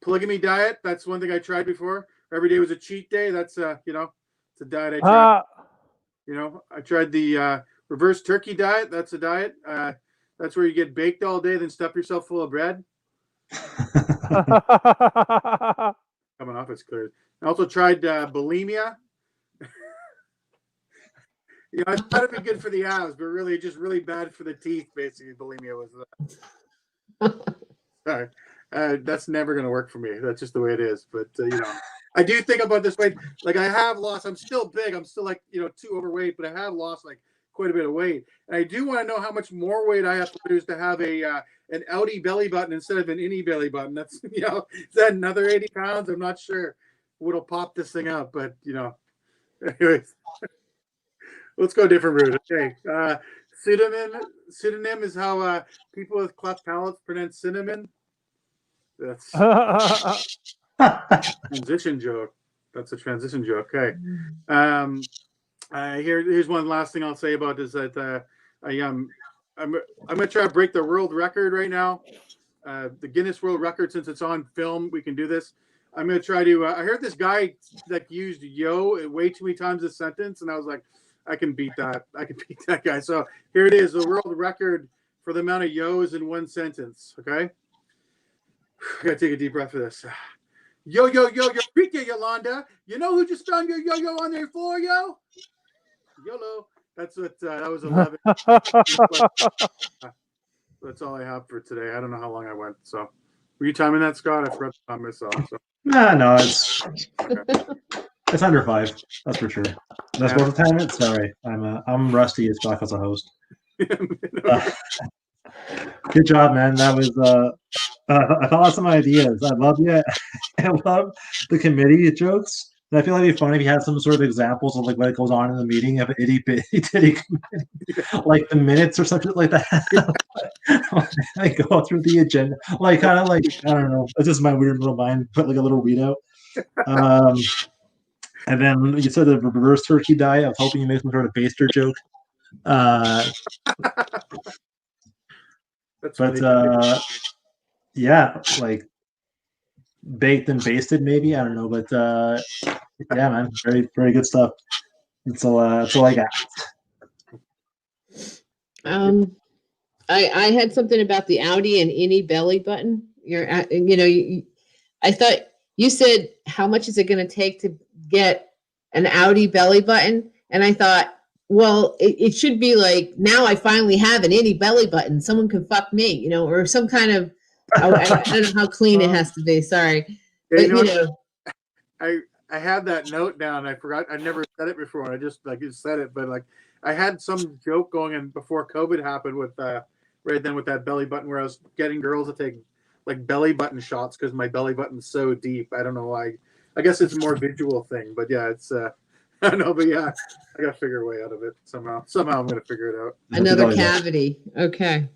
Polygamy diet. That's one thing I tried before. Every day was a cheat day. That's it's a diet I tried. I tried the reverse turkey diet. That's a diet. That's where you get baked all day, then stuff yourself full of bread. Coming off, it's clear. I also tried bulimia. I thought it'd be good for the abs, but really, just really bad for the teeth. Basically, bulimia was that. Sorry, that's never going to work for me. That's just the way it is. But I do think about this weight. Like I have lost. I'm still big. I'm still like too overweight, but I have lost like quite a bit of weight. And I do want to know how much more weight I have to lose to have an outie belly button instead of an innie belly button. That's is that another 80 pounds? I'm not sure what'll pop this thing up, but anyways, let's go a different route. Okay, pseudonym is how people with cleft palates pronounce cinnamon. That's transition joke. That's a transition joke. Okay. Here's one last thing I'll say about is that I'm gonna try to break the world record right now. The Guinness World Record, since it's on film, we can do this. I'm gonna try to. I heard this guy that used "yo" way too many times this sentence, and I was like, I can beat that. I can beat that guy. So here it is, the world record for the amount of "yos" in one sentence. Okay. I gotta take a deep breath for this. Yo, Eureka, Yolanda. You know who just found your yo-yo on their floor, yo? YOLO. That's what that was 11. That's all I have for today. I don't know how long I went. So, were you timing that, Scott? I forgot to time myself. So. No, it's under 5. That's for sure. That's what the time it. Sorry, I'm rusty as fuck as a host. Good job, man. That was I thought of some ideas. I love you. I love the committee jokes. And I feel like it'd be funny if you had some sort of examples of like what goes on in the meeting of an itty bitty titty committee, like the minutes or something like that. I go through the agenda, like kind of like I don't know. It's just my weird little mind. Put like a little readout. And then you said the reverse turkey diet. I was hoping you make some sort of baster joke. Yeah, like baked and basted, maybe. I don't know, but yeah, man, very, very good stuff. That's all I got. I had something about the outie and innie belly button. I thought you said how much is it going to take to get an outie belly button, and I thought, well, it should be like now I finally have an innie belly button. Someone can fuck me, or some kind of. I don't know how clean it has to be. Sorry, but I had that note down. I forgot. I never said it before. I just said it, but like I had some joke going in before COVID happened with right then with that belly button where I was getting girls to take like belly button shots because my belly button's so deep. I don't know why. I guess it's a more visual thing, but yeah, it's I don't know, but yeah, I gotta figure a way out of it somehow. Somehow I'm gonna figure it out. Another cavity. Okay.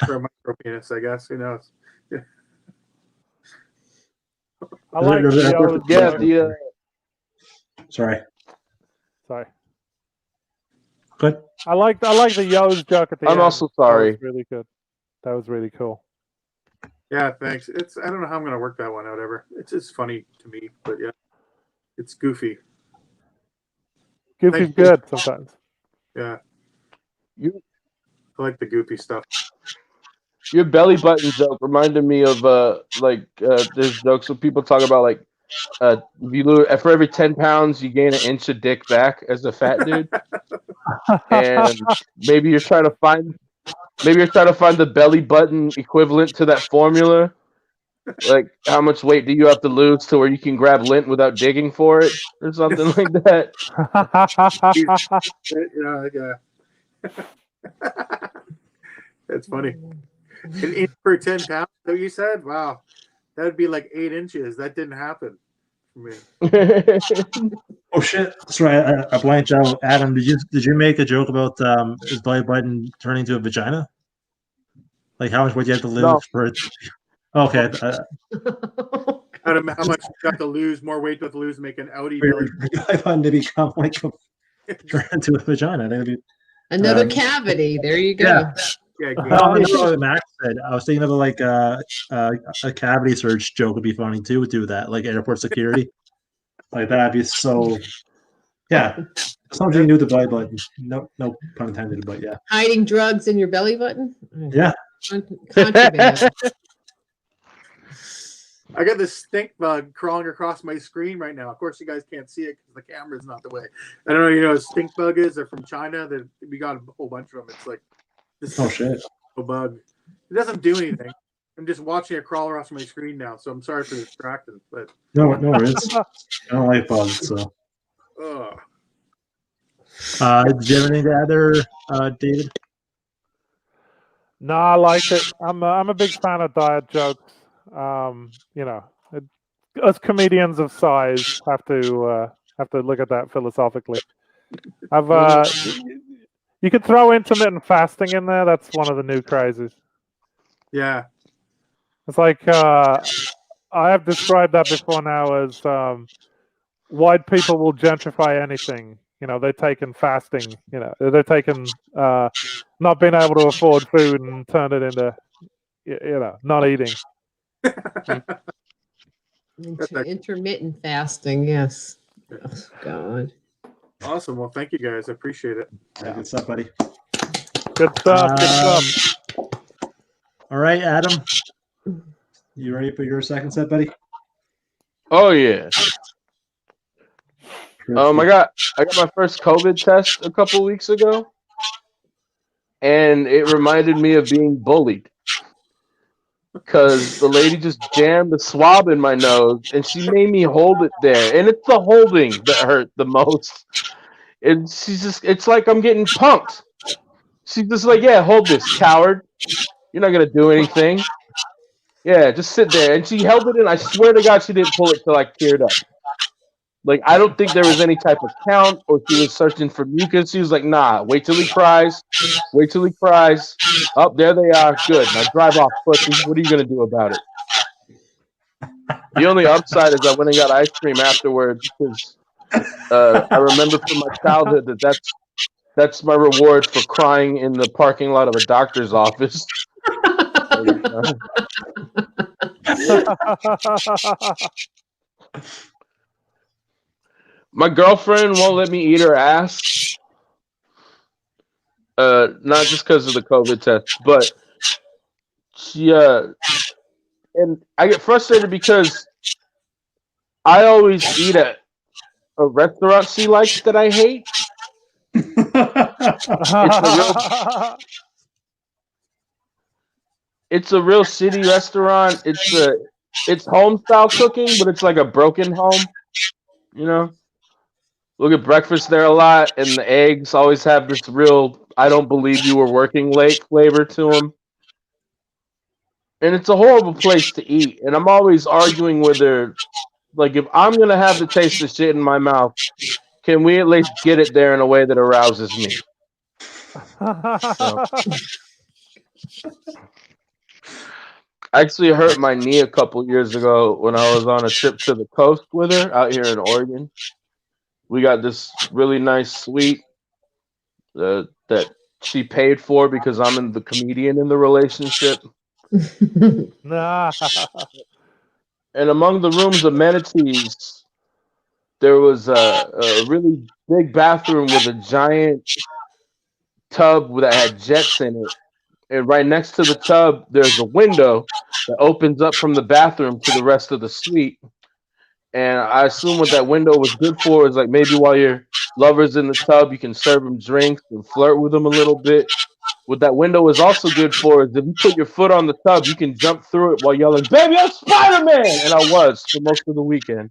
For a micro penis, I guess. Who knows? Yeah. I like the Sorry. Sorry. Good. I like the Yo's joke at the end. I'm also sorry. That was really good. That was really cool. Yeah, thanks. It's I don't know how I'm gonna work that one out ever. It's just funny to me, but yeah, it's goofy. Goofy's Thank you. good sometimes. Yeah, You, I like the goofy stuff. your belly button joke reminded me of there's jokes where people talk about like if you lose for every 10 pounds you gain an inch of dick back as a fat dude, and maybe you're trying to find the belly button equivalent to that formula. Like, how much weight do you have to lose to where you can grab lint without digging for it, or something like that? Yeah. That's funny. An inch per 10 pounds, so you said? Wow. That would be like 8 inches. That didn't happen for me. Oh shit! Sorry, I blanked out. Adam, did you make a joke about his belly button turning into a vagina? Like how much would you have to lose No. for it? Okay. How much you got to lose, more weight you have to lose to make an outie For belly. your belly button to become like turn into a vagina. I think it'd be Another cavity. There you go. yeah. Yeah, No, no, Max said. I was thinking of like a cavity search joke would be funny too. Would do that like airport security, like that'd be so. Yeah, something you can do with the belly button. No pun intended, but yeah. Hiding drugs in your belly button? Yeah. Contraband. I got this stink bug crawling across my screen right now. Of course, you guys can't see it because the camera's not the way. I don't know. You know what a stink bug is? They're from China. We got a whole bunch of them. It's like this shit. bug. It doesn't do anything. I'm just watching it crawl across my screen now, so I'm sorry for distracting. But no worries. I don't like bugs. So. Did you have anything to add there, David? No, I like it. I'm a big fan of diet jokes. Us comedians of size have to look at that philosophically. You could throw intermittent fasting in there. That's one of the new crazes. Yeah. It's like I have described that before now as white people will gentrify anything. They're taking fasting. They're taking not being able to afford food and turn it into, not eating. Intermittent fasting, yes. Oh, God. Awesome. Well, thank you guys. I appreciate it. Yeah, good stuff, buddy. Good stuff. All right, Adam. You ready for your second set, buddy? Oh yeah. I got my first COVID test a couple weeks ago, and it reminded me of being bullied because the lady just jammed the swab in my nose and she made me hold it there, and it's the holding that hurt the most. And it's like I'm getting punked. She's just like, yeah, hold this, coward. You're not gonna do anything. Yeah, just sit there. And she held it in. I swear to God, she didn't pull it till I teared up. Like, I don't think there was any type of count or she was searching for mucus. She was like, nah, wait till he cries. Wait till he cries. Oh, there they are. Good. Now drive off, pussy. What are you going to do about it? The only upside is I went and got ice cream afterwards because I remember from my childhood that's my reward for crying in the parking lot of a doctor's office. My girlfriend won't let me eat her ass. Not just because of the COVID test, but she and I get frustrated because I always eat at a restaurant she likes that I hate. It's a real shitty restaurant. It's home style cooking, but it's like a broken home. We'll get breakfast there a lot, and the eggs always have this real "I don't believe you were working late" flavor to them. and it's a horrible place to eat. And I'm always arguing with her, like, if I'm gonna have to taste the shit in my mouth, can we at least get it there in a way that arouses me? So, I actually hurt my knee a couple years ago when I was on a trip to the coast with her out here in Oregon. We got this really nice suite that she paid for because I'm the comedian in the relationship. Nah. And among the room's amenities, there was a really big bathroom with a giant tub that had jets in it. And right next to the tub, there's a window that opens up from the bathroom to the rest of the suite. And I assume what that window was good for is like maybe while your lover's in the tub, you can serve him drinks and flirt with him a little bit. What that window is also good for is if you put your foot on the tub, you can jump through it while yelling, "Baby, I'm Spider-Man!" And I was for most of the weekend.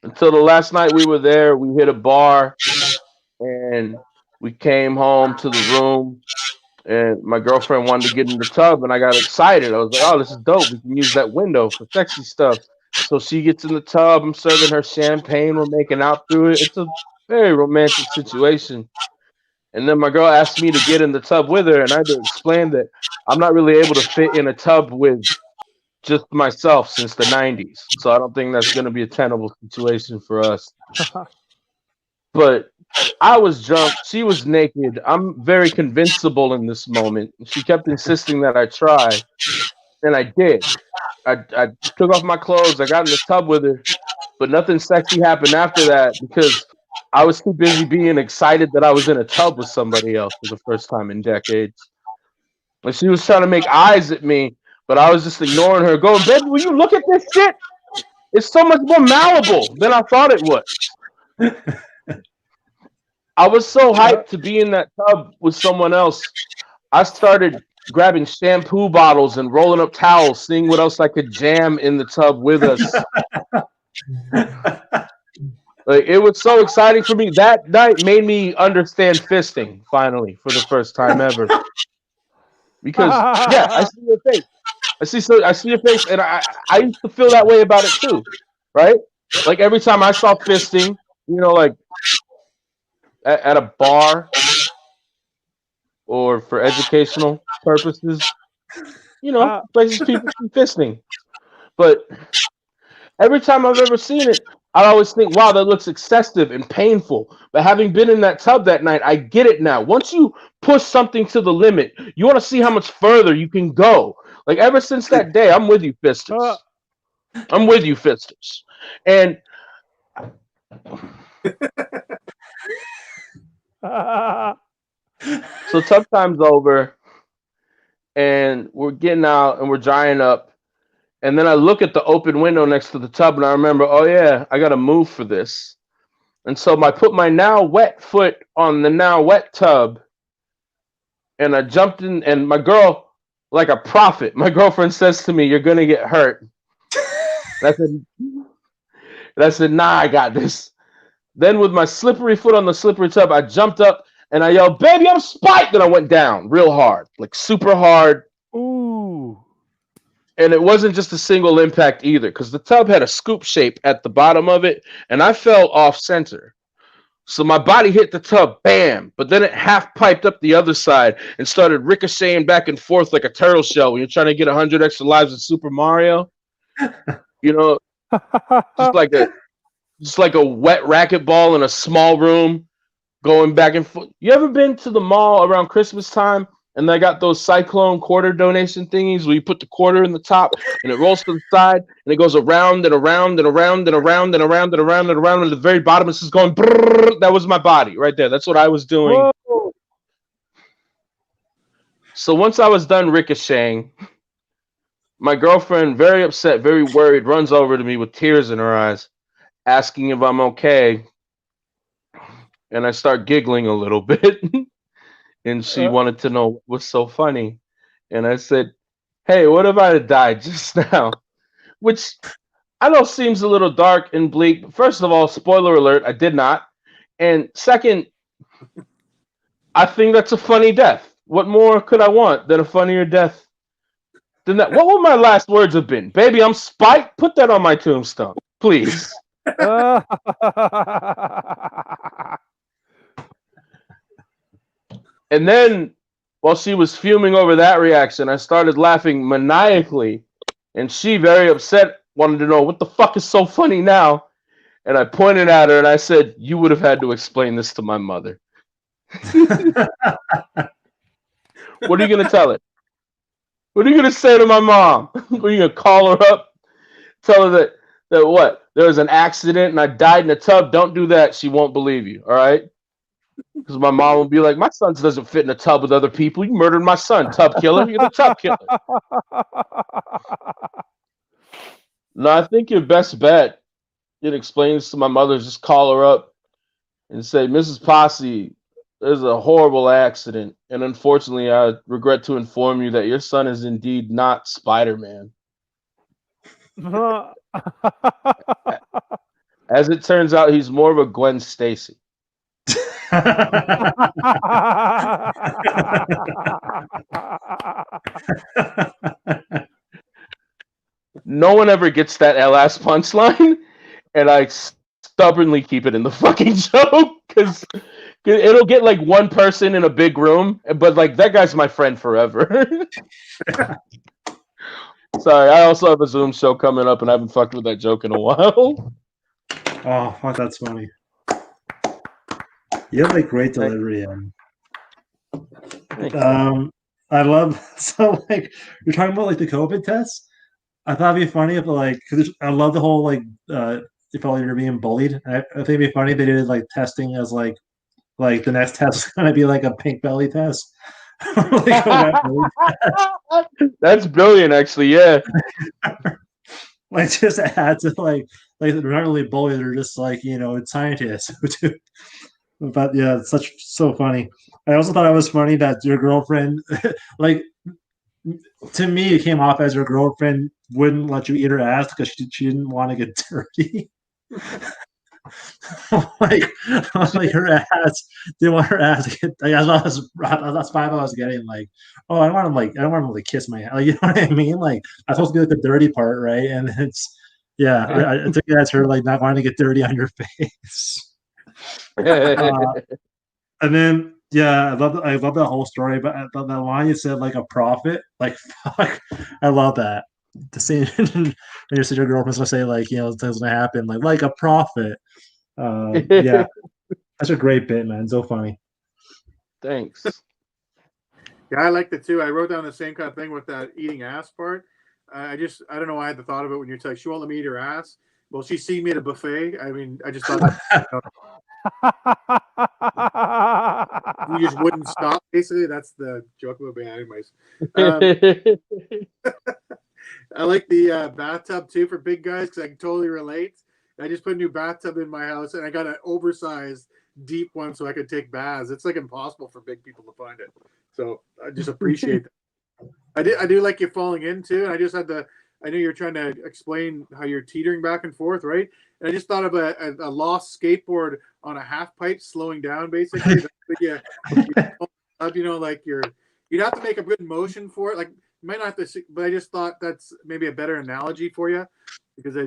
Until the last night we were there, we hit a bar and we came home to the room and my girlfriend wanted to get in the tub and I got excited. I was like, oh, this is dope. We can use that window for sexy stuff. So she gets in the tub. I'm serving her champagne. We're making out through it. It's a very romantic situation. And then my girl asked me to get in the tub with her, and I had to explain that I'm not really able to fit in a tub with just myself since the 90s. So I don't think that's going to be a tenable situation for us. But I was drunk. She was naked. I'm very convincible in this moment. She kept insisting that I try, and I did. I took off my clothes. I got in the tub with her, but nothing sexy happened after that because I was too busy being excited that I was in a tub with somebody else for the first time in decades. And she was trying to make eyes at me, but I was just ignoring her, going, "Baby, will you look at this shit? It's so much more malleable than I thought it was." I was so hyped to be in that tub with someone else. I started grabbing shampoo bottles and rolling up towels, seeing what else I could jam in the tub with us. Like, it was so exciting for me. That night made me understand fisting finally for the first time ever. Because yeah, I see your face. I see your face, and I used to feel that way about it too, right? Like every time I saw fisting, like at a bar or for educational purposes, places people see fisting. But every time I've ever seen it, I always think, wow, that looks excessive and painful. But having been in that tub that night, I get it now. Once you push something to the limit, you want to see how much further you can go. Like ever since that day, I'm with you, fisters. I'm with you, fisters. And so tub time's over, and we're getting out and we're drying up. And then I look at the open window next to the tub, and I remember, oh yeah, I got to move for this. And so I put my now wet foot on the now wet tub, and I jumped in. And my girl, like a prophet, my girlfriend says to me, "You're gonna get hurt." And I said, "Nah, I got this." Then with my slippery foot on the slippery tub, I jumped up and I yelled, "Baby, I'm spiked!" Then I went down real hard, like super hard. Ooh. And it wasn't just a single impact either, because the tub had a scoop shape at the bottom of it, and I fell off center. So my body hit the tub, bam, but then it half piped up the other side and started ricocheting back and forth like a turtle shell when you're trying to get 100 extra lives in Super Mario. Just like a wet racquetball in a small room going back and forth. You ever been to the mall around Christmas time and they got those cyclone quarter donation thingies where you put the quarter in the top and it rolls to the side and it goes around and around and around and around and around and around and around and at the very bottom it's just going brrr. That was my body right there. That's what I was doing. Whoa. So once I was done ricocheting, my girlfriend, very upset, very worried, runs over to me with tears in her eyes, asking if I'm okay. And I start giggling a little bit. And she wanted to know what's so funny. And I said, "Hey, what if I had died just now?" Which I know seems a little dark and bleak. But first of all, spoiler alert, I did not. And second, I think that's a funny death. What more could I want than a funnier death than that? What would my last words have been? Baby, I'm Spike. Put that on my tombstone, please. And then, while she was fuming over that reaction, I started laughing maniacally, and she, very upset, wanted to know what the fuck is so funny now. And I pointed at her and I said, "You would have had to explain this to my mother." What are you gonna tell her? What are you gonna say to my mom? Are you gonna call her up, tell her that what? There was an accident and I died in a tub? Don't do that. She won't believe you. All right? Because my mom will be like, "My son doesn't fit in a tub with other people. You murdered my son, tub killer. You're the tub killer." No, I think your best bet, it explains to my mother, is just call her up and say, "Mrs. Pasi, there's a horrible accident, and unfortunately, I regret to inform you that your son is indeed not Spider-Man. As it turns out, he's more of a Gwen Stacy." No one ever gets that last punchline, and I stubbornly keep it in the fucking joke because it'll get like one person in a big room, but like that guy's my friend forever. Sorry, I also have a Zoom show coming up, and I haven't fucked with that joke in a while. Oh, fuck, that's funny. You have like great delivery, and I love so like you're talking about like the COVID tests. I thought it'd be funny if like because I love the whole like if you're being bullied. I think it'd be funny if they did like testing as like the next test is gonna be like a pink belly test. That's brilliant, actually. Yeah. Like just add to like they're not really bullies, they're just like it's scientists who do. But yeah, it's so funny. I also thought it was funny that your girlfriend, like, to me, it came off as your girlfriend wouldn't let you eat her ass because she didn't want to get dirty. like her ass didn't want her ass to get. Like, that's why I was getting like, oh, I don't want him to like kiss my ass. Like, you know what I mean? Like, I'm supposed to be like the dirty part, right? And it's I took it as her like not wanting to get dirty on your face. And then I love that whole story. But that line you said, like a prophet, like fuck, I love that. The scene when your girlfriend's gonna say like it's gonna happen like a prophet. Yeah, that's a great bit, man. So funny. Thanks. Yeah, I liked it too. I wrote down the same kind of thing with that eating ass part. I don't know why I had the thought of it when you're like, she won't let me eat her ass. Well, she seen me at a buffet. I mean, I just thought you just wouldn't stop. Basically, that's the joke about being anyways. I like the bathtub too for big guys because I can totally relate. I just put a new bathtub in my house and I got an oversized deep one so I could take baths. It's like impossible for big people to find it. So I just appreciate that. I do like you falling into, and I just had I knew you were trying to explain how you're teetering back and forth, right? And I just thought of a lost skateboard on a half pipe slowing down, basically. Like you'd have to make a good motion for it. Like you might not have to, but I just thought that's maybe a better analogy for you because I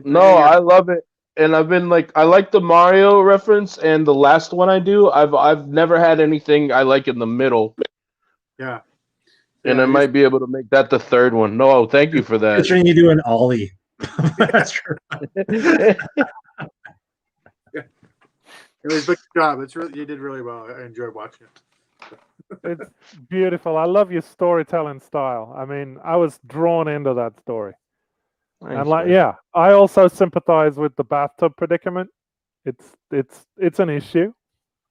love it. And I've been like, I like the Mario reference, and the last one I do, I've never had anything I like in the middle. Yeah. And I might be able to make that the third one. No, thank you for that. Picturing you do an ollie. That's true. It was a good job. You did really well. I enjoyed watching it. It's beautiful. I love your storytelling style. I mean, I was drawn into that story. Thanks, and like, man. yeah, I also sympathize with the bathtub predicament. It's an issue.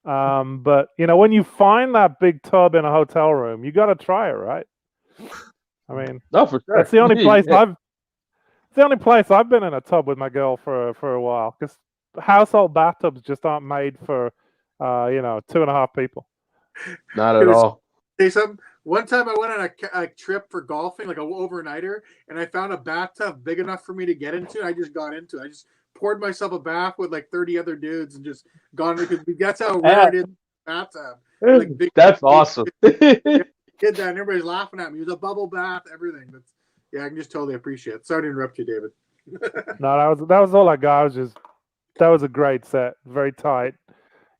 But when you find that big tub in a hotel room, you got to try it, right? I mean, no, for sure. That's the only place I've been in a tub with my girl for a while because household bathtubs just aren't made for 2.5 people. Not at all. Say something. One time I went on a trip for golfing, like an overnighter, and I found a bathtub big enough for me to get into. I just got into it. I just poured myself a bath with like 30 other dudes and just gone because that's how rare it is. Bathtub. Like that's awesome. Did that, and everybody's laughing at me. It was a bubble bath, everything. That's I can just totally appreciate it. Sorry to interrupt you, David. No, that was all I got. That was a great set, very tight.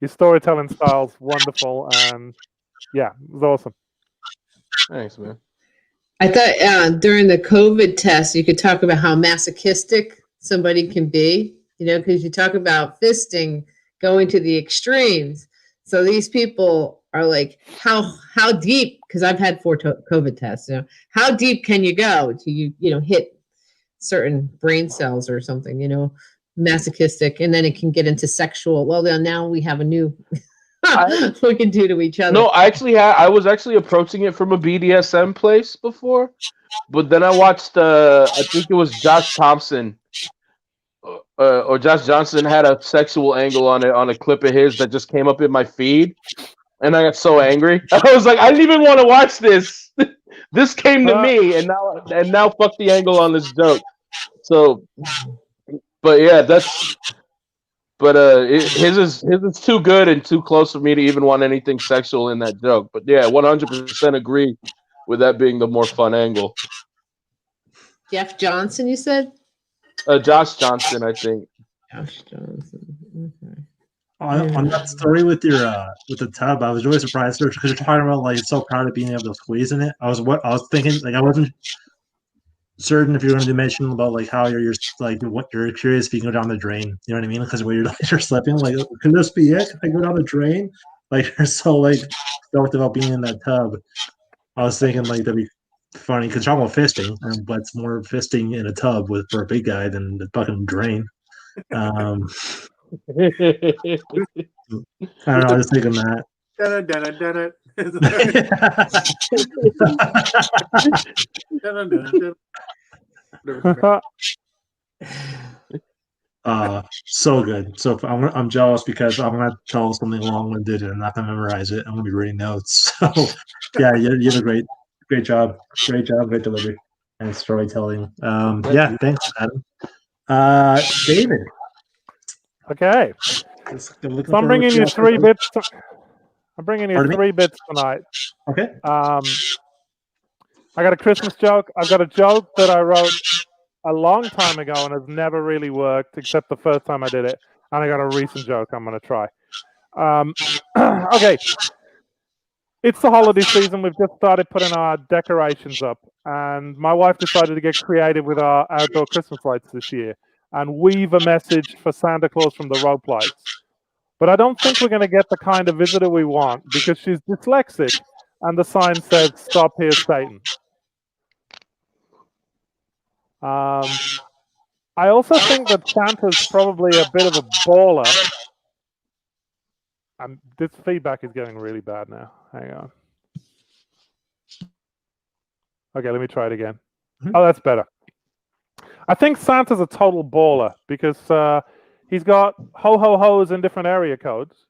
Your storytelling style's wonderful, and yeah, it was awesome. Thanks, man. I thought during the COVID test, you could talk about how masochistic somebody can be, because you talk about fisting going to the extremes. So these people are like, how deep? Because I've had 4 COVID tests. How deep can you go to hit certain brain cells or something? Masochistic, and then it can get into sexual. Well, then now we have a new we can do to each other. No, I was actually approaching it from a BDSM place before, but then I watched. I think it was Josh Thompson or Josh Johnson had a sexual angle on it on a clip of his that just came up in my feed, and I got so angry. I was like, I didn't even want to watch this. This came to me, and now fuck the angle on this joke. So, but yeah, his is too good and too close for me to even want anything sexual in that joke. But yeah, 100% agree with that being the more fun angle. Jeff Johnson, you said? Josh Johnson, I think. Josh Johnson. Okay. On that story with the tub, I was really surprised because you're talking about like so proud of being able to squeeze in it. I was thinking like I wasn't certain if you're going to mention about like how you're like what you're curious if you can go down the drain. You know what I mean? Because when you're slipping, like, can this be it? Can I go down the drain? Like you're so like stoked about being in that tub. I was thinking like that'd be funny because you're talking about fisting, but it's more fisting in a tub for a big guy than the fucking drain. I don't know. I was thinking that. So good. So I'm jealous because I'm gonna tell something long-winded and I'm not gonna memorize it. I'm gonna be reading notes. So yeah, you have a great job, great delivery and storytelling. Yeah, thanks, Adam. David. Okay. So I'm bringing you 3 bits. I'm bringing you 3 bits tonight. Okay. I got a Christmas joke. I've got a joke that I wrote a long time ago and has never really worked except the first time I did it. And I got a recent joke I'm going to try. Okay. It's the holiday season. We've just started putting our decorations up. And my wife decided to get creative with our outdoor Christmas lights this year and weave a message for Santa Claus from the rope lights. But I don't think we're going to get the kind of visitor we want because she's dyslexic and the sign says, "Stop here, Satan." I also think that Santa's probably a bit of a baller. This feedback is getting really bad now. Hang on. Okay, let me try it again. Oh, that's better. I think Santa's a total baller because he's got ho-ho-hos in different area codes.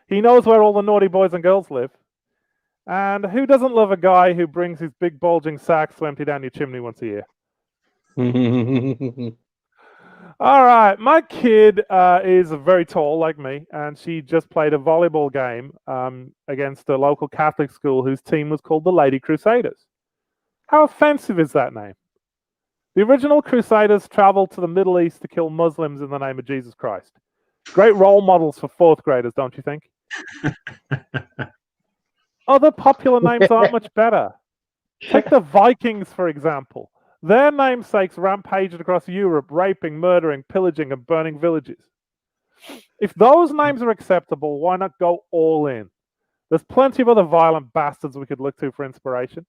He knows where all the naughty boys and girls live. And who doesn't love a guy who brings his big bulging sacks to empty down your chimney once a year? All right. My kid is very tall like me, and she just played a volleyball game against a local Catholic school whose team was called the Lady Crusaders. How offensive is that name? The original Crusaders traveled to the Middle East to kill Muslims in the name of Jesus Christ. Great role models for 4th graders, don't you think? Other popular names aren't much better. Take the Vikings, for example. Their namesakes rampaged across Europe, raping, murdering, pillaging, and burning villages. If those names are acceptable, why not go all in? There's plenty of other violent bastards we could look to for inspiration.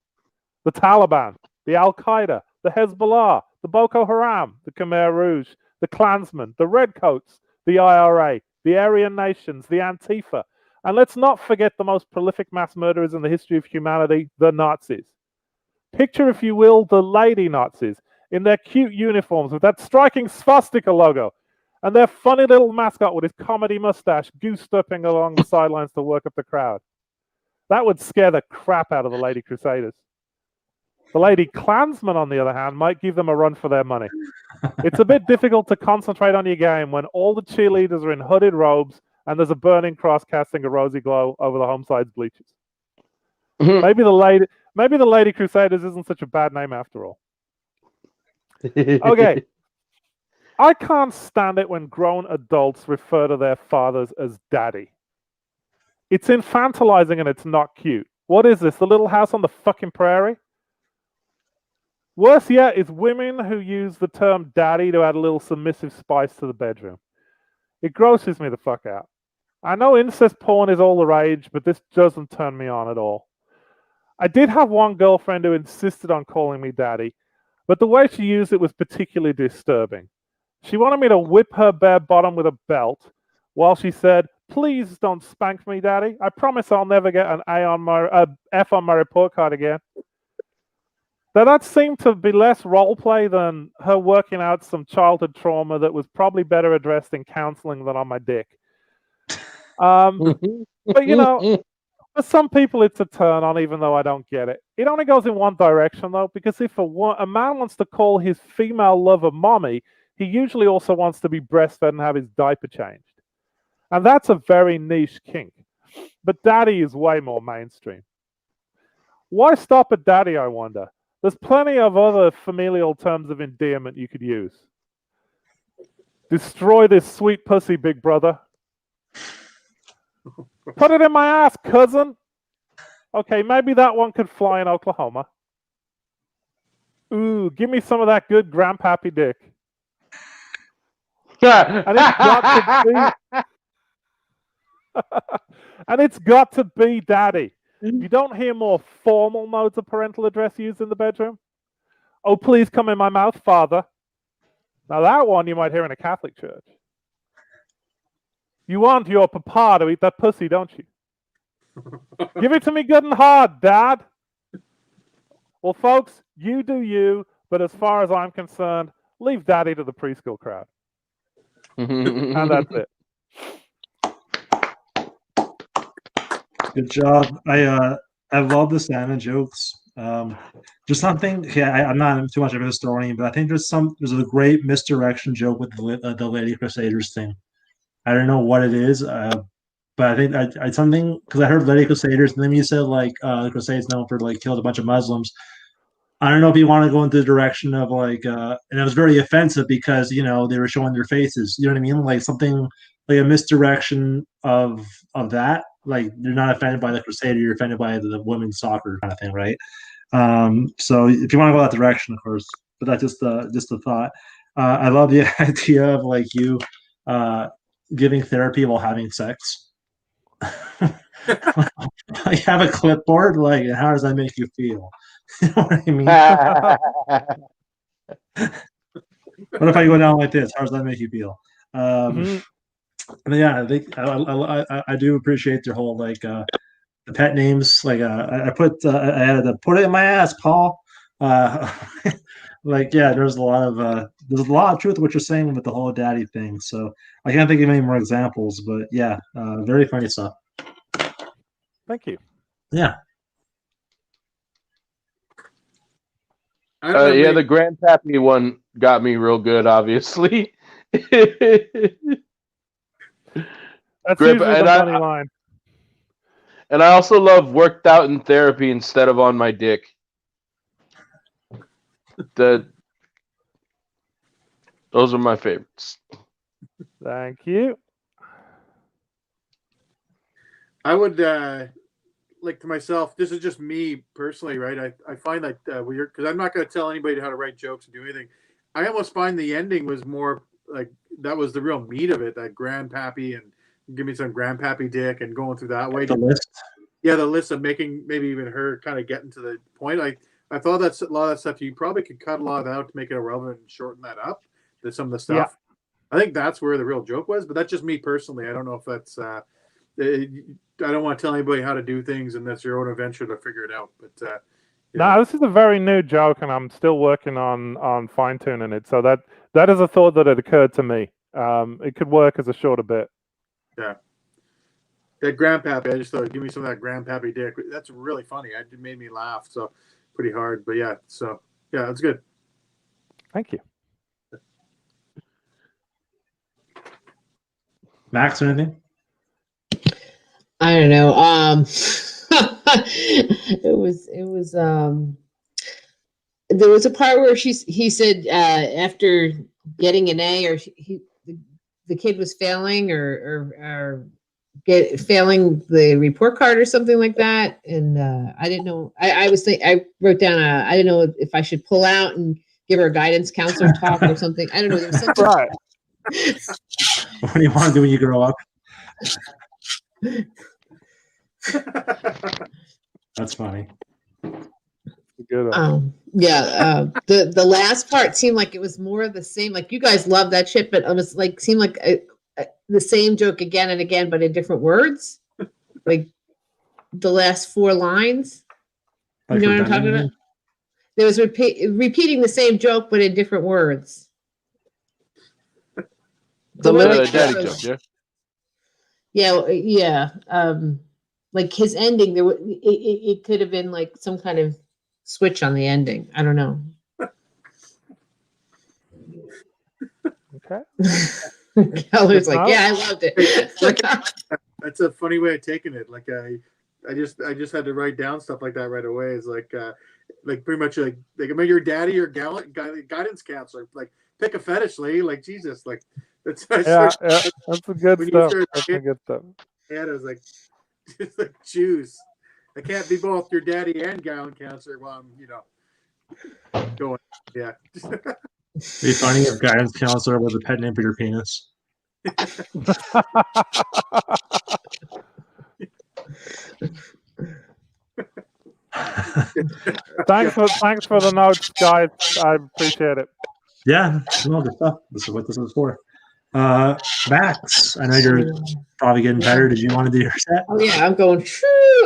The Taliban, the Al-Qaeda, the Hezbollah, the Boko Haram, the Khmer Rouge, the Klansmen, the Redcoats, the IRA, the Aryan Nations, the Antifa, and let's not forget the most prolific mass murderers in the history of humanity, the Nazis. Picture, if you will, the lady Nazis in their cute uniforms with that striking swastika logo and their funny little mascot with his comedy mustache goose-stepping along the sidelines to work up the crowd. That would scare the crap out of the Lady Crusaders. The Lady Klansmen, on the other hand, might give them a run for their money. It's a bit difficult to concentrate on your game when all the cheerleaders are in hooded robes and there's a burning cross casting a rosy glow over the home side's bleachers. Mhm. Maybe the Lady Crusaders isn't such a bad name after all. Okay. I can't stand it when grown adults refer to their fathers as daddy. It's infantilizing and it's not cute. What is this, the Little House on the fucking prairie? Worse yet is women who use the term daddy to add a little submissive spice to the bedroom. It grosses me the fuck out. I know incest porn is all the rage, but this doesn't turn me on at all. I did have one girlfriend who insisted on calling me daddy, but the way she used it was particularly disturbing. She wanted me to whip her bare bottom with a belt while she said, "Please don't spank me, daddy. I promise I'll never get an F on my report card again." Now, that seemed to be less role play than her working out some childhood trauma that was probably better addressed in counseling than on my dick. But, you know, for some people, it's a turn on, even though I don't get it. It only goes in one direction, though, because if a man wants to call his female lover mommy, he usually also wants to be breastfed and have his diaper changed. And that's a very niche kink. But daddy is way more mainstream. Why stop at daddy, I wonder? There's plenty of other familial terms of endearment you could use. Destroy this sweet pussy, big brother. Put it in my ass, cousin. Okay, maybe that one could fly in Oklahoma. Ooh, give me some of that good grandpappy dick. And it's got to be, and it's got to be daddy. You don't hear more formal modes of parental address used in the bedroom. "Oh, please come in my mouth, father." Now that one you might hear in a Catholic church. "You want your papa to eat that pussy, don't you? Give it to me good and hard, Dad." Well, folks, you do you, but as far as I'm concerned, leave daddy to the preschool crowd. And that's it. Good job. I love the Santa jokes. Just something. Yeah, I'm not too much of a historian, but I think there's a great misdirection joke with the Lady Crusaders thing. I don't know what it is, but I think I something because I heard Lady Crusaders, and then you said like the Crusades known for like killed a bunch of Muslims. I don't know if you want to go into the direction of like, and it was very offensive because they were showing their faces. You know what I mean? Like something like a misdirection of that. Like you're not offended by the Crusader, you're offended by the women's soccer kind of thing, right? So if you want to go that direction, of course, but that's just a thought. I love the idea of like you giving therapy while having sex. Like have a clipboard. Like, how does that make you feel? You know what I mean? What if I go down like this? How does that make you feel? And yeah, I think I do appreciate their whole like the pet names. Like I added the "put it in my ass, Paul." Like yeah, there's a lot of truth to what you're saying with the whole daddy thing. So I can't think of any more examples, but yeah, very funny stuff. Thank you. Yeah. Yeah, the grandpappy one got me real good, obviously. That's usually the money line. And I also love "worked out in therapy" instead of "on my dick." Those are my favorites. Thank you. I would like to myself. This is just me personally, right? I find that weird because I'm not going to tell anybody how to write jokes and do anything. I almost find the ending was more like that was the real meat of it. That grandpappy and give me some grandpappy dick and going through that way. The list. Yeah, the list of making maybe even her kind of getting to the point. I thought that's a lot of that stuff. You probably could cut a lot of that out to make it irrelevant and shorten that up. To some of the stuff. Yeah. I think that's where the real joke was, but that's just me personally. I don't know if that's. I don't want to tell anybody how to do things, and that's your own adventure to figure it out. But no, this is a very new joke, and I'm still working on fine tuning it. So that is a thought that had occurred to me. It could work as a shorter bit. Yeah. That grandpappy, I just thought, give me some of that grandpappy dick. That's really funny. It made me laugh so pretty hard. But yeah, so yeah, that's good. Thank you. Max, or anything? I don't know. It was there was a part where he said after getting an A, or the kid was failing or failing the report card or something like that, and I didn't know. I wrote down I didn't know if I should pull out and give her a guidance counselor talk or something. I don't know. There was something. Right. What do you want to do when you grow up? That's funny. Good. The last part seemed like it was more of the same. Like, you guys love that shit, but it was like seemed like the same joke again and again, but in different words. Like the last 4 lines. Like you know what I'm talking about? There was repeating the same joke, but in different words. The daddy joke, yeah. Yeah. Like his ending, it could have been like some kind of switch on the ending. I don't know. Okay. Keller's like, yeah, I loved it. That's a funny way of taking it. Like I just had to write down stuff like that right away. It's like pretty much like am I your daddy or guidance counselor? Like, pick a fetish, lady. Like, Jesus, like that's That's a good stuff. That's a good stuff. Yeah, I was like, just like, choose. I can't be both your daddy and guidance counselor while I'm, going. Yeah. It'd be funny if guidance counselor was a pet name for your penis. Thanks for the notes, guys. I appreciate it. Yeah, well, good stuff. This is what this was for. Max, I know you're probably getting better. Did you want to do your set? Oh yeah, I'm going.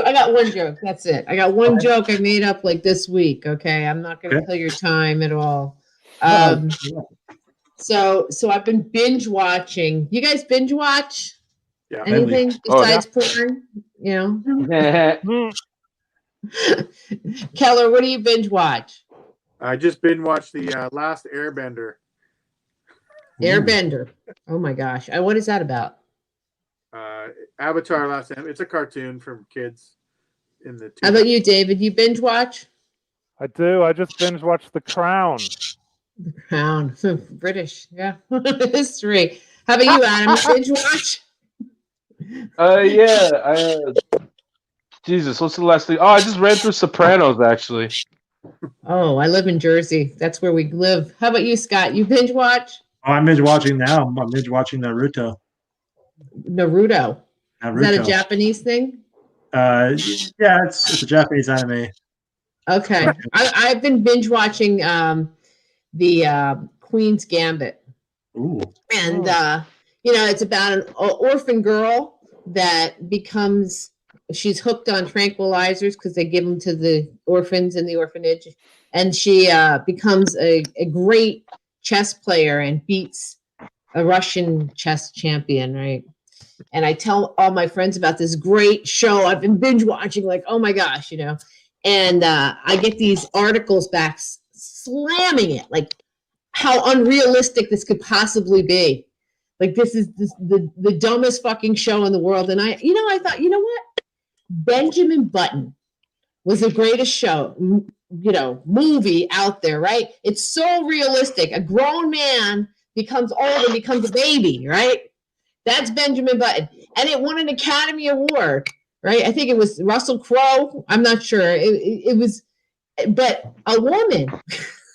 I got one joke. That's it. I got one joke I made up like this week. Okay, I'm not going to kill your time at all. So I've been binge watching. You guys binge watch? Yeah. Anything besides porn? You know. Keller, what do you binge watch? I just binge watched the last Airbender. Airbender. Oh my gosh. What is that about? Avatar Last Time. It's a cartoon from kids in the. How about you, David? You binge watch? I do. I just binge watched The Crown. The Crown. British. Yeah. History. How about you, Adam? You binge watch? Yeah. Jesus, what's the last thing? Oh, I just read through Sopranos, actually. Oh, I live in Jersey. That's where we live. How about you, Scott? You binge watch? Oh, I'm binge watching now. I'm binge watching Naruto. Naruto. Is that a Japanese thing? Yeah, it's a Japanese anime. Okay. I've been binge watching the Queen's Gambit. Ooh. And it's about an orphan girl that becomes, she's hooked on tranquilizers because they give them to the orphans in the orphanage, and she becomes a great chess player and beats a Russian chess champion, right? And I tell all my friends about this great show I've been binge watching, like, oh my gosh, and I get these articles back slamming it, like how unrealistic this could possibly be. Like, this is the dumbest fucking show in the world. And I thought, you know what? Benjamin Button was the greatest show, movie out there, right? It's so realistic. A grown man becomes old and becomes a baby, right? That's Benjamin Button. And it won an Academy Award, right? I think it was Russell Crowe. I'm not sure. It was, but a woman,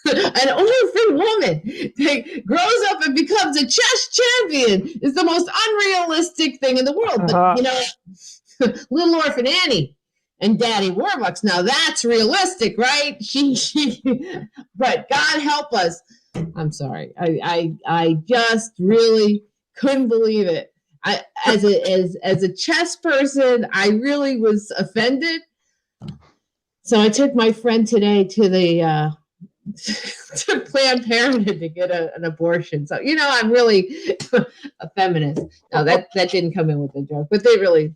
an orphan woman that grows up and becomes a chess champion is the most unrealistic thing in the world. But, Little Orphan Annie and Daddy Warbucks, now that's realistic, right? But God help us. I'm sorry. I just really couldn't believe it. As a chess person, I really was offended. So I took my friend today to the to Planned Parenthood to get an abortion. So I'm really a feminist. No, that didn't come in with a joke, but they really.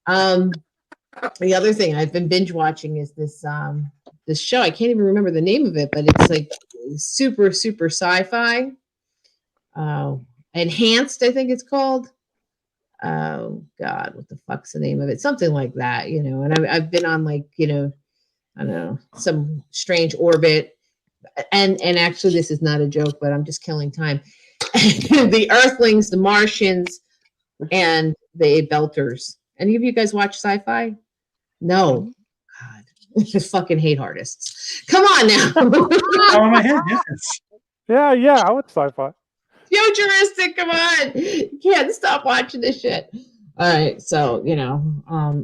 The other thing I've been binge watching is this show. I can't even remember the name of it, but it's like super, super sci-fi. Enhanced, I think it's called. oh God, what the fuck's the name of it? Something like that, you know. And I've been on like, you know, I don't know, some strange orbit. And actually, this is not a joke, but I'm just killing time. The Earthlings, the Martians, and the Belters. Any of you guys watch sci-fi? No. God, I fucking hate artists. Come on now. Oh, in my head, yes. Yeah, I would sci-fi. Futuristic, come on. You can't stop watching this shit. All right, so, you know,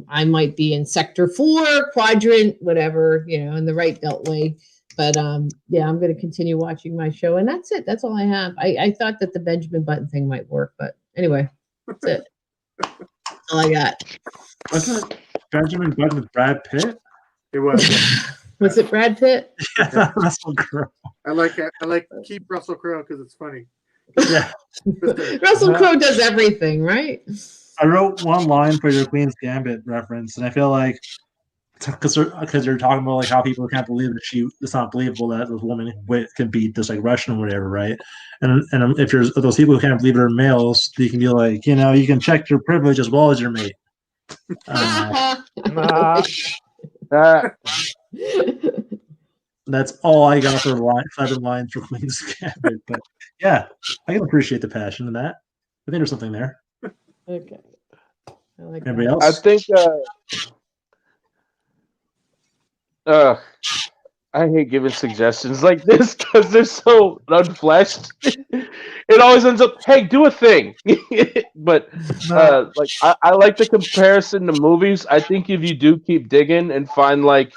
I might be in sector 4, quadrant, whatever, you know, in the right beltway. But yeah, I'm going to continue watching my show, and that's it. That's all I have. I thought that the Benjamin Button thing might work, but anyway, that's it. That's all I got. Wasn't it Benjamin Button with Brad Pitt? It was. Was it Brad Pitt? Yeah, Russell Crowe. I like keep Russell Crowe because it's funny. Yeah. Russell Crowe does everything, right? I wrote one line for your Queen's Gambit reference, and I feel like because you're talking about like how people can't believe that it's not believable that this woman can be just like Russian or whatever, right? And if those people who can't believe it are males, you can be like, you know, you can check your privilege as well as your mate. That's all I got for clever lines for Queen's Gambit. But yeah, I can appreciate the passion in that. I think there's something there. Okay. I like Anybody that. else? I think I hate giving suggestions like this because they're so unfleshed. It always ends up, hey, do a thing. But like I like the comparison to movies. I think if you do keep digging and find like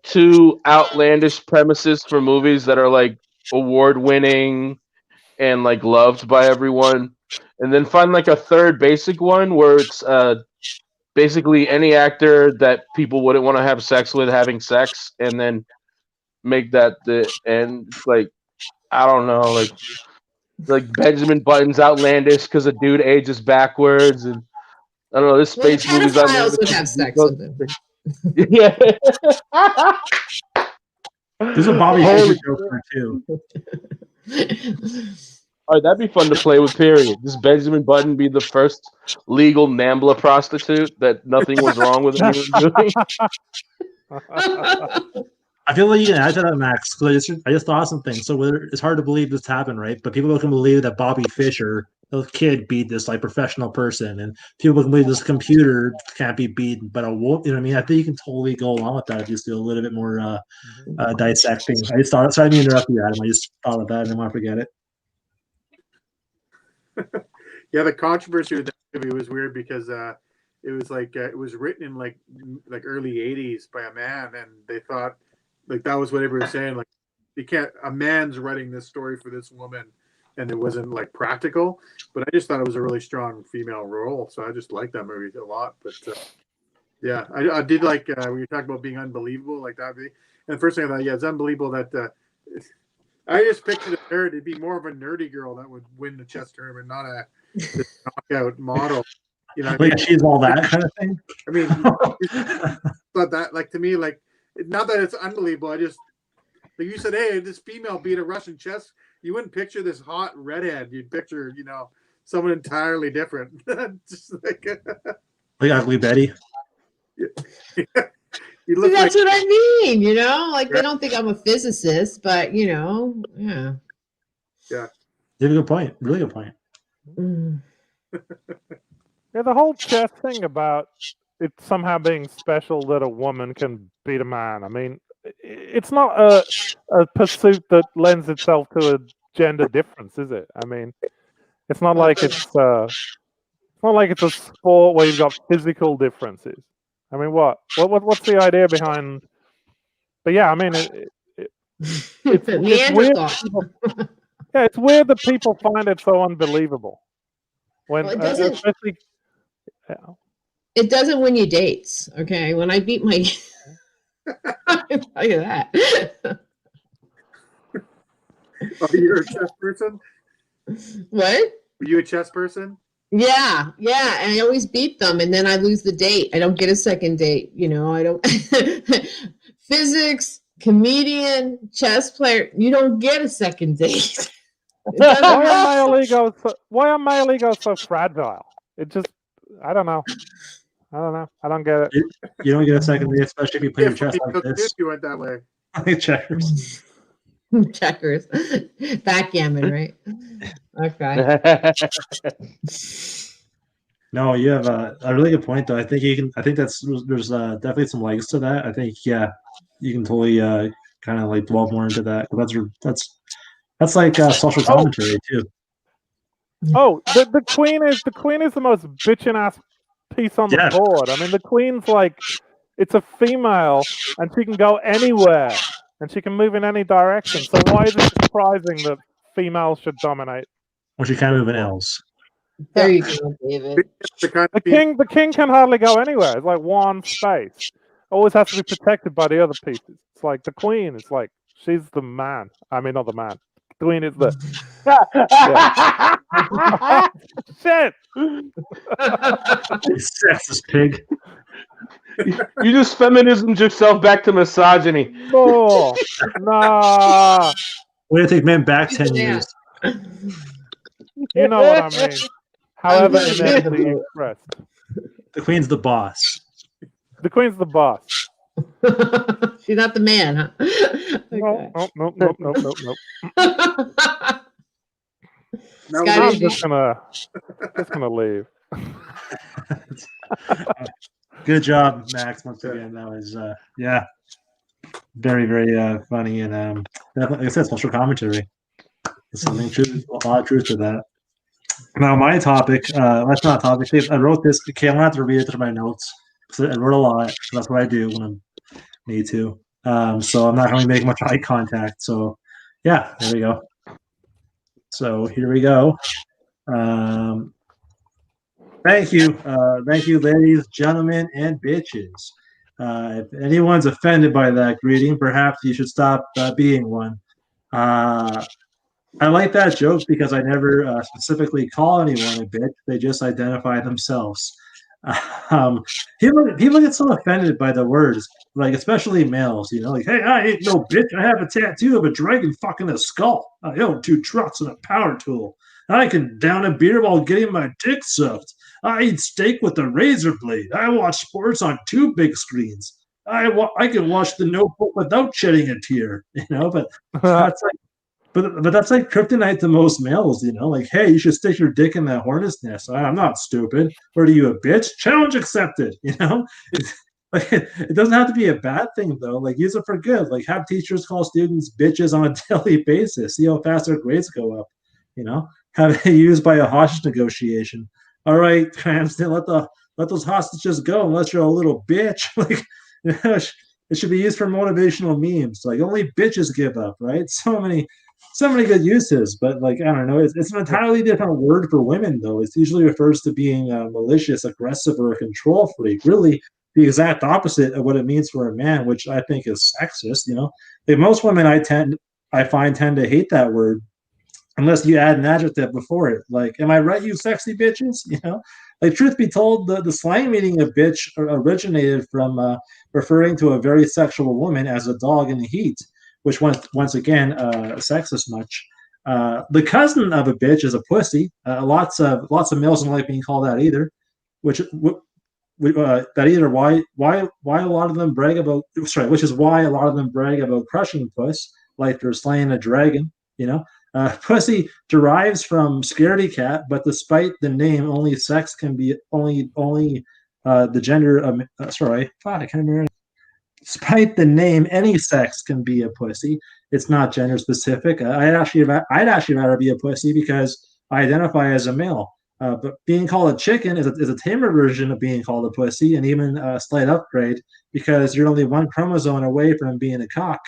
2 outlandish premises for movies that are like award winning and like loved by everyone, and then find like a third basic one where it's basically any actor that people wouldn't want to have sex with having sex, and then make that the end. Like, I don't know, like Benjamin Button's outlandish because a dude ages backwards, and I don't know, this Well, the space movie's pedophiles outlandish. would have sex with him. Yeah. There's a Bobby Fischer joke there too. All right, that'd be fun to play with. Period. This Benjamin Button be the first legal NAMBLA prostitute that nothing was wrong with him doing. I feel like you can add to that, Max, because I just thought of something. So it's hard to believe this happened, right? But people can believe that Bobby Fischer, the kid, beat this like professional person, and people can believe this computer can't be beaten. But a wolf, you know what I mean? I think you can totally go along with that if you just do a little bit more dissecting. I just thought. Sorry, I didn't interrupt you, Adam. I just thought of that, and I didn't want to forget it. Yeah, the controversy with that movie was weird because it was like it was written in like early '80s by a man, and they thought like that was what everyone was saying. Like, you can't. A man's writing this story for this woman, and it wasn't like practical. But I just thought it was a really strong female role, so I just liked that movie a lot. But yeah, I did like when you talk about being unbelievable, like that. And the first thing I thought, yeah, it's unbelievable that. I just pictured a nerd. It'd be more of a nerdy girl that would win the chess tournament, not a knockout model. You know, Like she's all that kind of thing. I mean, but that, like, to me, like, not that it's unbelievable. I just, like you said, hey, this female beat a Russian chess. You wouldn't picture this hot redhead. You'd picture, you know, someone entirely different. Just like Ugly Betty. That's what I mean, you know? Like, they don't think I'm a physicist, but, you know, yeah. Yeah. You have a good point. Really good point. Yeah, the whole chess thing about it somehow being special that a woman can beat a man. I mean, it's not a pursuit that lends itself to a gender difference, is it? I mean, it's not like it's a sport where you've got physical differences. I mean, what's the idea behind? But yeah, I mean, it's weird. Yeah, it's weird that people find it so unbelievable. When well, it doesn't. Especially, it doesn't win you dates. Okay, when I beat my, I can tell you that. Oh, you're a chess person? What? Were you a chess person? Yeah, and I always beat them, and then I lose the date. I don't get a second date. You know, I don't. Physics, comedian, chess player. You don't get a second date. Why are male egos so fragile? It just, I don't know. I don't get it. You don't get a second day, especially if you play your chess like this. If you went that way. Like checkers. Checkers. Backgammon, right? Okay. No, you have a really good point though. I think you can. I think there's definitely some legs to that. I think you can totally kind of like delve more into that. That's like social commentary too. Oh, the queen is the most bitchin' ass piece on the board. I mean, the queen's like, it's a female and she can go anywhere and she can move in any direction. So why is it surprising that females should dominate? Well, she can't move in L's. There you go, David. The king can hardly go anywhere. It's like one space. Always has to be protected by the other pieces. It's like the queen. It's like she's the man. I mean, not the man. The queen is the. Shit. Sexist pig. You just feminismed yourself back to misogyny. No, nah. Way to take men back 10 years. You know what I mean. However, inevitably expressed. The queen's the boss. The queen's the boss. She's not the man, huh? Okay. Nope. Scotty, I'm just gonna leave. Good job, Max. Once again, that was very, very funny and like I said, social commentary. There's something true, a lot of truth to that. Now, my topic, that's not a topic. I wrote this. Okay, I'm gonna have to read it through my notes. So I wrote a lot. So that's what I do when I need to. So I'm not going to make much eye contact. So yeah, there we go. So here we go. Thank you, ladies, gentlemen, and bitches. If anyone's offended by that greeting, perhaps you should stop being one. I like that joke because I never specifically call anyone a bitch. They just identify themselves. People get so offended by the words, like especially males. You know, like, hey, I ain't no bitch. I have a tattoo of a dragon fucking a skull. I own 2 trucks and a power tool. I can down a beer while getting my dick sucked. I eat steak with a razor blade. I watch sports on 2 big screens. I can watch The Notebook without shedding a tear. You know, but that's like. But that's like kryptonite to most males, you know. Like, hey, you should stick your dick in that hornet's nest. I'm not stupid. What are you, a bitch? Challenge accepted. You know, it doesn't have to be a bad thing though. Like, use it for good. Like, have teachers call students bitches on a daily basis. See how fast their grades go up. You know, have it used by a hostage negotiation. All right, Cranston, let those hostages go unless you're a little bitch. Like, you know, it should be used for motivational memes. Like, only bitches give up, right? So many good uses, but like, I don't know, it's an entirely different word for women though. It usually refers to being malicious, aggressive, or a control freak. Really the exact opposite of what it means for a man, which I think is sexist. You know, like most women I find tend to hate that word unless you add an adjective before it. Like, am I right, you sexy bitches? You know, like, truth be told, the slang meaning of bitch originated from referring to a very sexual woman as a dog in the heat, which once again sexist much. The cousin of a bitch is a pussy. Lots of males don't like being called that either, which why a lot of them brag about. Sorry, which is why a lot of them brag about crushing puss like they're slaying a dragon. You know, pussy derives from scaredy cat, but despite the name, only sex can be only the gender. Sorry, I can't remember. Despite the name, any sex can be a pussy. It's not gender specific. I'd actually rather be a pussy because I identify as a male. But being called a chicken is a tamer version of being called a pussy, and even a slight upgrade because you're only 1 chromosome away from being a cock,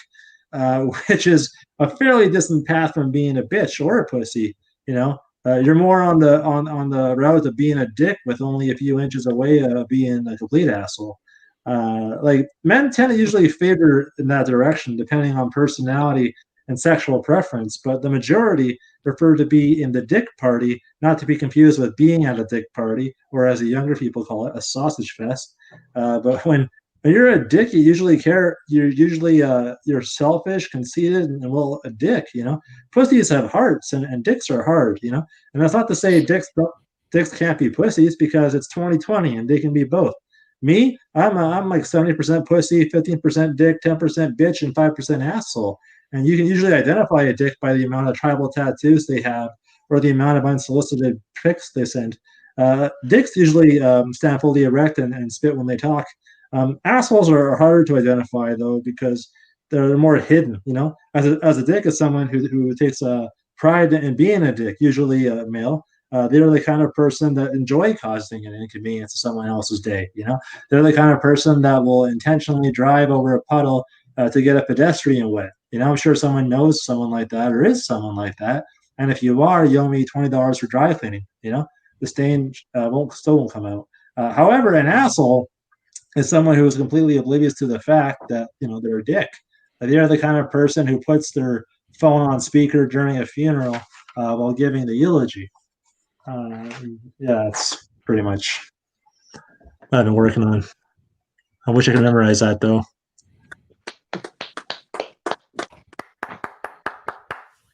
which is a fairly distant path from being a bitch or a pussy. You know, you're more on the route of being a dick with only a few inches away of being a complete asshole. Like, men tend to usually favor in that direction depending on personality and sexual preference, but the majority prefer to be in the dick party, not to be confused with being at a dick party, or as the younger people call it, a sausage fest. But when you're a dick, you're selfish, conceited, and well, a dick. You know, pussies have hearts, and dicks are hard. You know, and that's not to say dicks don't. dicks can't be pussies because it's 2020 and they can be both. Me, I'm like 70% pussy, 15% dick, 10% bitch, and 5% asshole. And you can usually identify a dick by the amount of tribal tattoos they have or the amount of unsolicited pics they send. Dicks usually stand fully erect and spit when they talk. Assholes are harder to identify though because they're more hidden. You know, as a dick is someone who takes pride in being a dick, usually a male. They're the kind of person that enjoy causing an inconvenience to someone else's day. You know, they're the kind of person that will intentionally drive over a puddle to get a pedestrian wet. You know, I'm sure someone knows someone like that or is someone like that. And if you are, you owe me $20 for dry cleaning. You know, the stain still won't come out. However, an asshole is someone who is completely oblivious to the fact that they're a dick. They are the kind of person who puts their phone on speaker during a funeral while giving the eulogy. Yeah, that's pretty much what I've been working on. I wish I could memorize that though.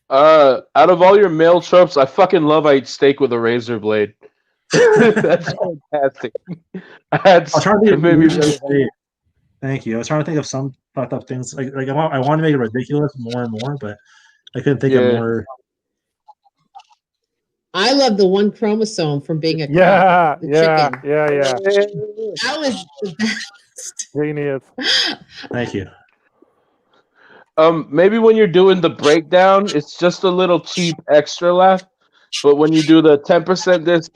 Out of all your male tropes, I fucking love I eat steak with a razor blade. That's fantastic. Thank you. I was trying to think of some fucked up things. Like I want to make it ridiculous more and more, but I couldn't think of more. I love the one chromosome from being a yeah. That was the best. Genius. Thank you. Maybe when you're doing the breakdown, it's just a little cheap extra left. But when you do the 10% this,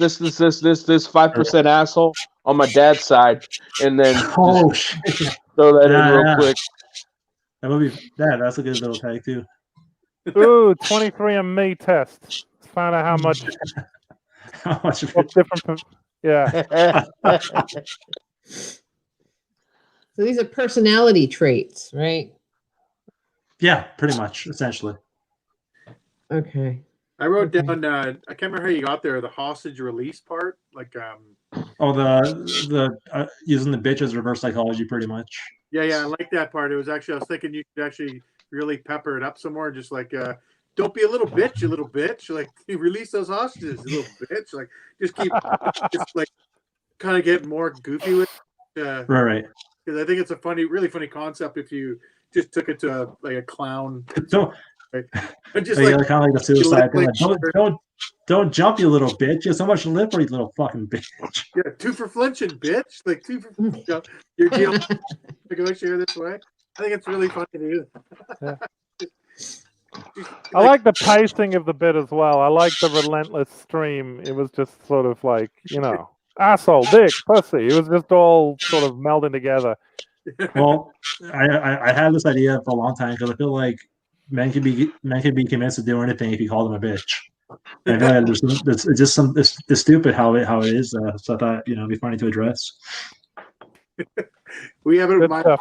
5% asshole on my dad's side, and then throw that in real quick. That would be that's a good little tag too. Ooh, 23andMe test. Find out how much different. Yeah. So these are personality traits, right? Yeah, pretty much, essentially. Okay. I wrote down. I can't remember how you got there. The hostage release part, like. Oh, the using the bitch as reverse psychology, pretty much. Yeah, I like that part. It was actually I was thinking you could actually really pepper it up some more, just like don't be a little bitch, you little bitch. Like you release those hostages, you little bitch. Like just keep just like kind of get more goofy with it. Right. Because I think it's a really funny concept if you just took it to a clown. Don't just kind of like the suicide thing. Like, don't jump, you little bitch. You have so much to live for, you little fucking bitch. Yeah, 2 for flinching, bitch. Like 2 for your deal to go share this way. I think it's really funny to do. Yeah. I like the pacing of the bit as well. I like the relentless stream. It was just sort of like, asshole, dick, pussy. It was just all sort of melding together. Well, I had this idea for a long time because I feel like men can be convinced to do anything if you call them a bitch. I feel like it's just it's stupid how it is. So I thought it'd be funny to address. We have it.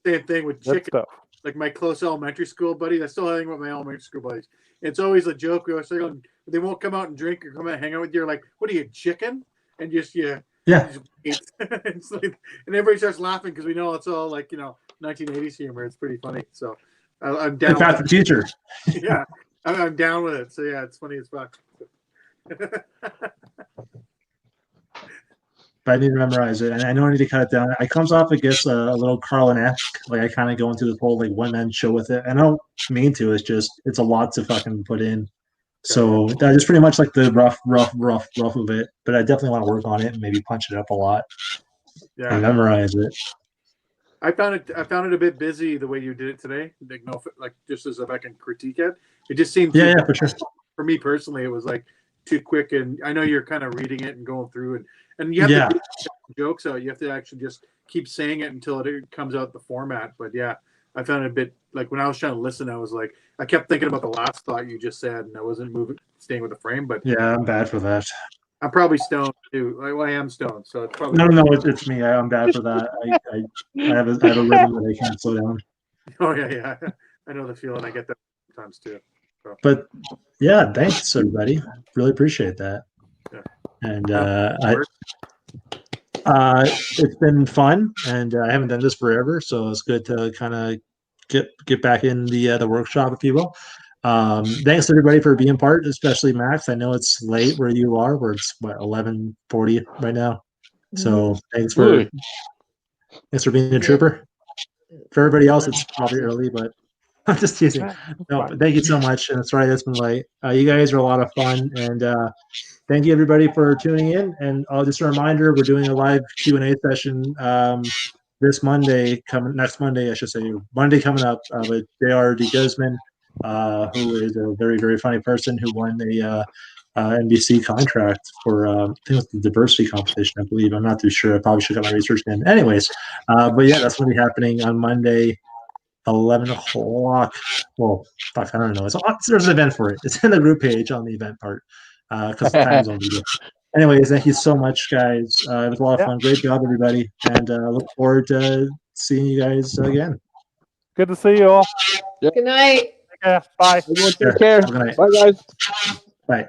Same thing with chicken. Like my close elementary school buddies. I still hang with my elementary school buddies. It's always a joke. We always say, they won't come out and drink or come out and hang out with you. You're like, what are you, chicken? And just Yeah. It's like, and everybody starts laughing because we know it's all 1980s humor. It's pretty funny. So I'm down. Back to the Future. Yeah, I'm down with it. So yeah, it's funny as fuck. But I need to memorize it, and I know I need to cut it down. It comes off, I guess, a little Carlin-esque. Like I kind of go into this whole one-man show with it. I don't mean to. It's a lot to fucking put in. So that is pretty much like the rough of it. But I definitely want to work on it and maybe punch it up a lot. Yeah, and memorize it. I found it a bit busy the way you did it today. Like just as if I can critique it, it just seemed for sure. For me personally, it was like too quick, and I know you're kind of reading it and going through and you have to get jokes out. You have to actually just keep saying it until it comes out the format. But yeah, I found it a bit like when I was trying to listen, I was like, I kept thinking about the last thought you just said, and I wasn't staying with the frame. But yeah, I'm bad for that. I'm probably stoned too. Well, I am stoned, so it's probably no. It's me. I'm bad for that. I have a rhythm that I can't slow down. Oh yeah. I know the feeling. I get that sometimes too. So. But yeah, thanks everybody. Really appreciate that. Yeah. And it's been fun, and I haven't done this forever, so it's good to kind of get back in the workshop, if you will. Thanks everybody for being part, especially Max. I know it's late where you are, where it's what 11:40 right now. So thanks for being a trooper. For everybody else, it's probably early, but I'm just teasing. No, but thank you so much. And sorry that's been late. You guys are a lot of fun, and thank you everybody for tuning in. And just a reminder, we're doing a live Q&A session next Monday, I should say, Monday coming up with J.R.D. Guzman, who is a very, very funny person who won a NBC contract for I think it was the diversity competition, I believe. I'm not too sure. I probably should have my research in. Anyways, but yeah, that's going to be happening on Monday, 11 o'clock. Well, fuck, I don't know. There's an event for it. It's in the group page on the event part because the time zone. Anyways, thank you so much, guys. It was a lot of fun. Great job, everybody. And look forward to seeing you guys again. Good to see you all. Good night. Take care. Bye. Everyone take care. Good night. Bye, guys. Bye.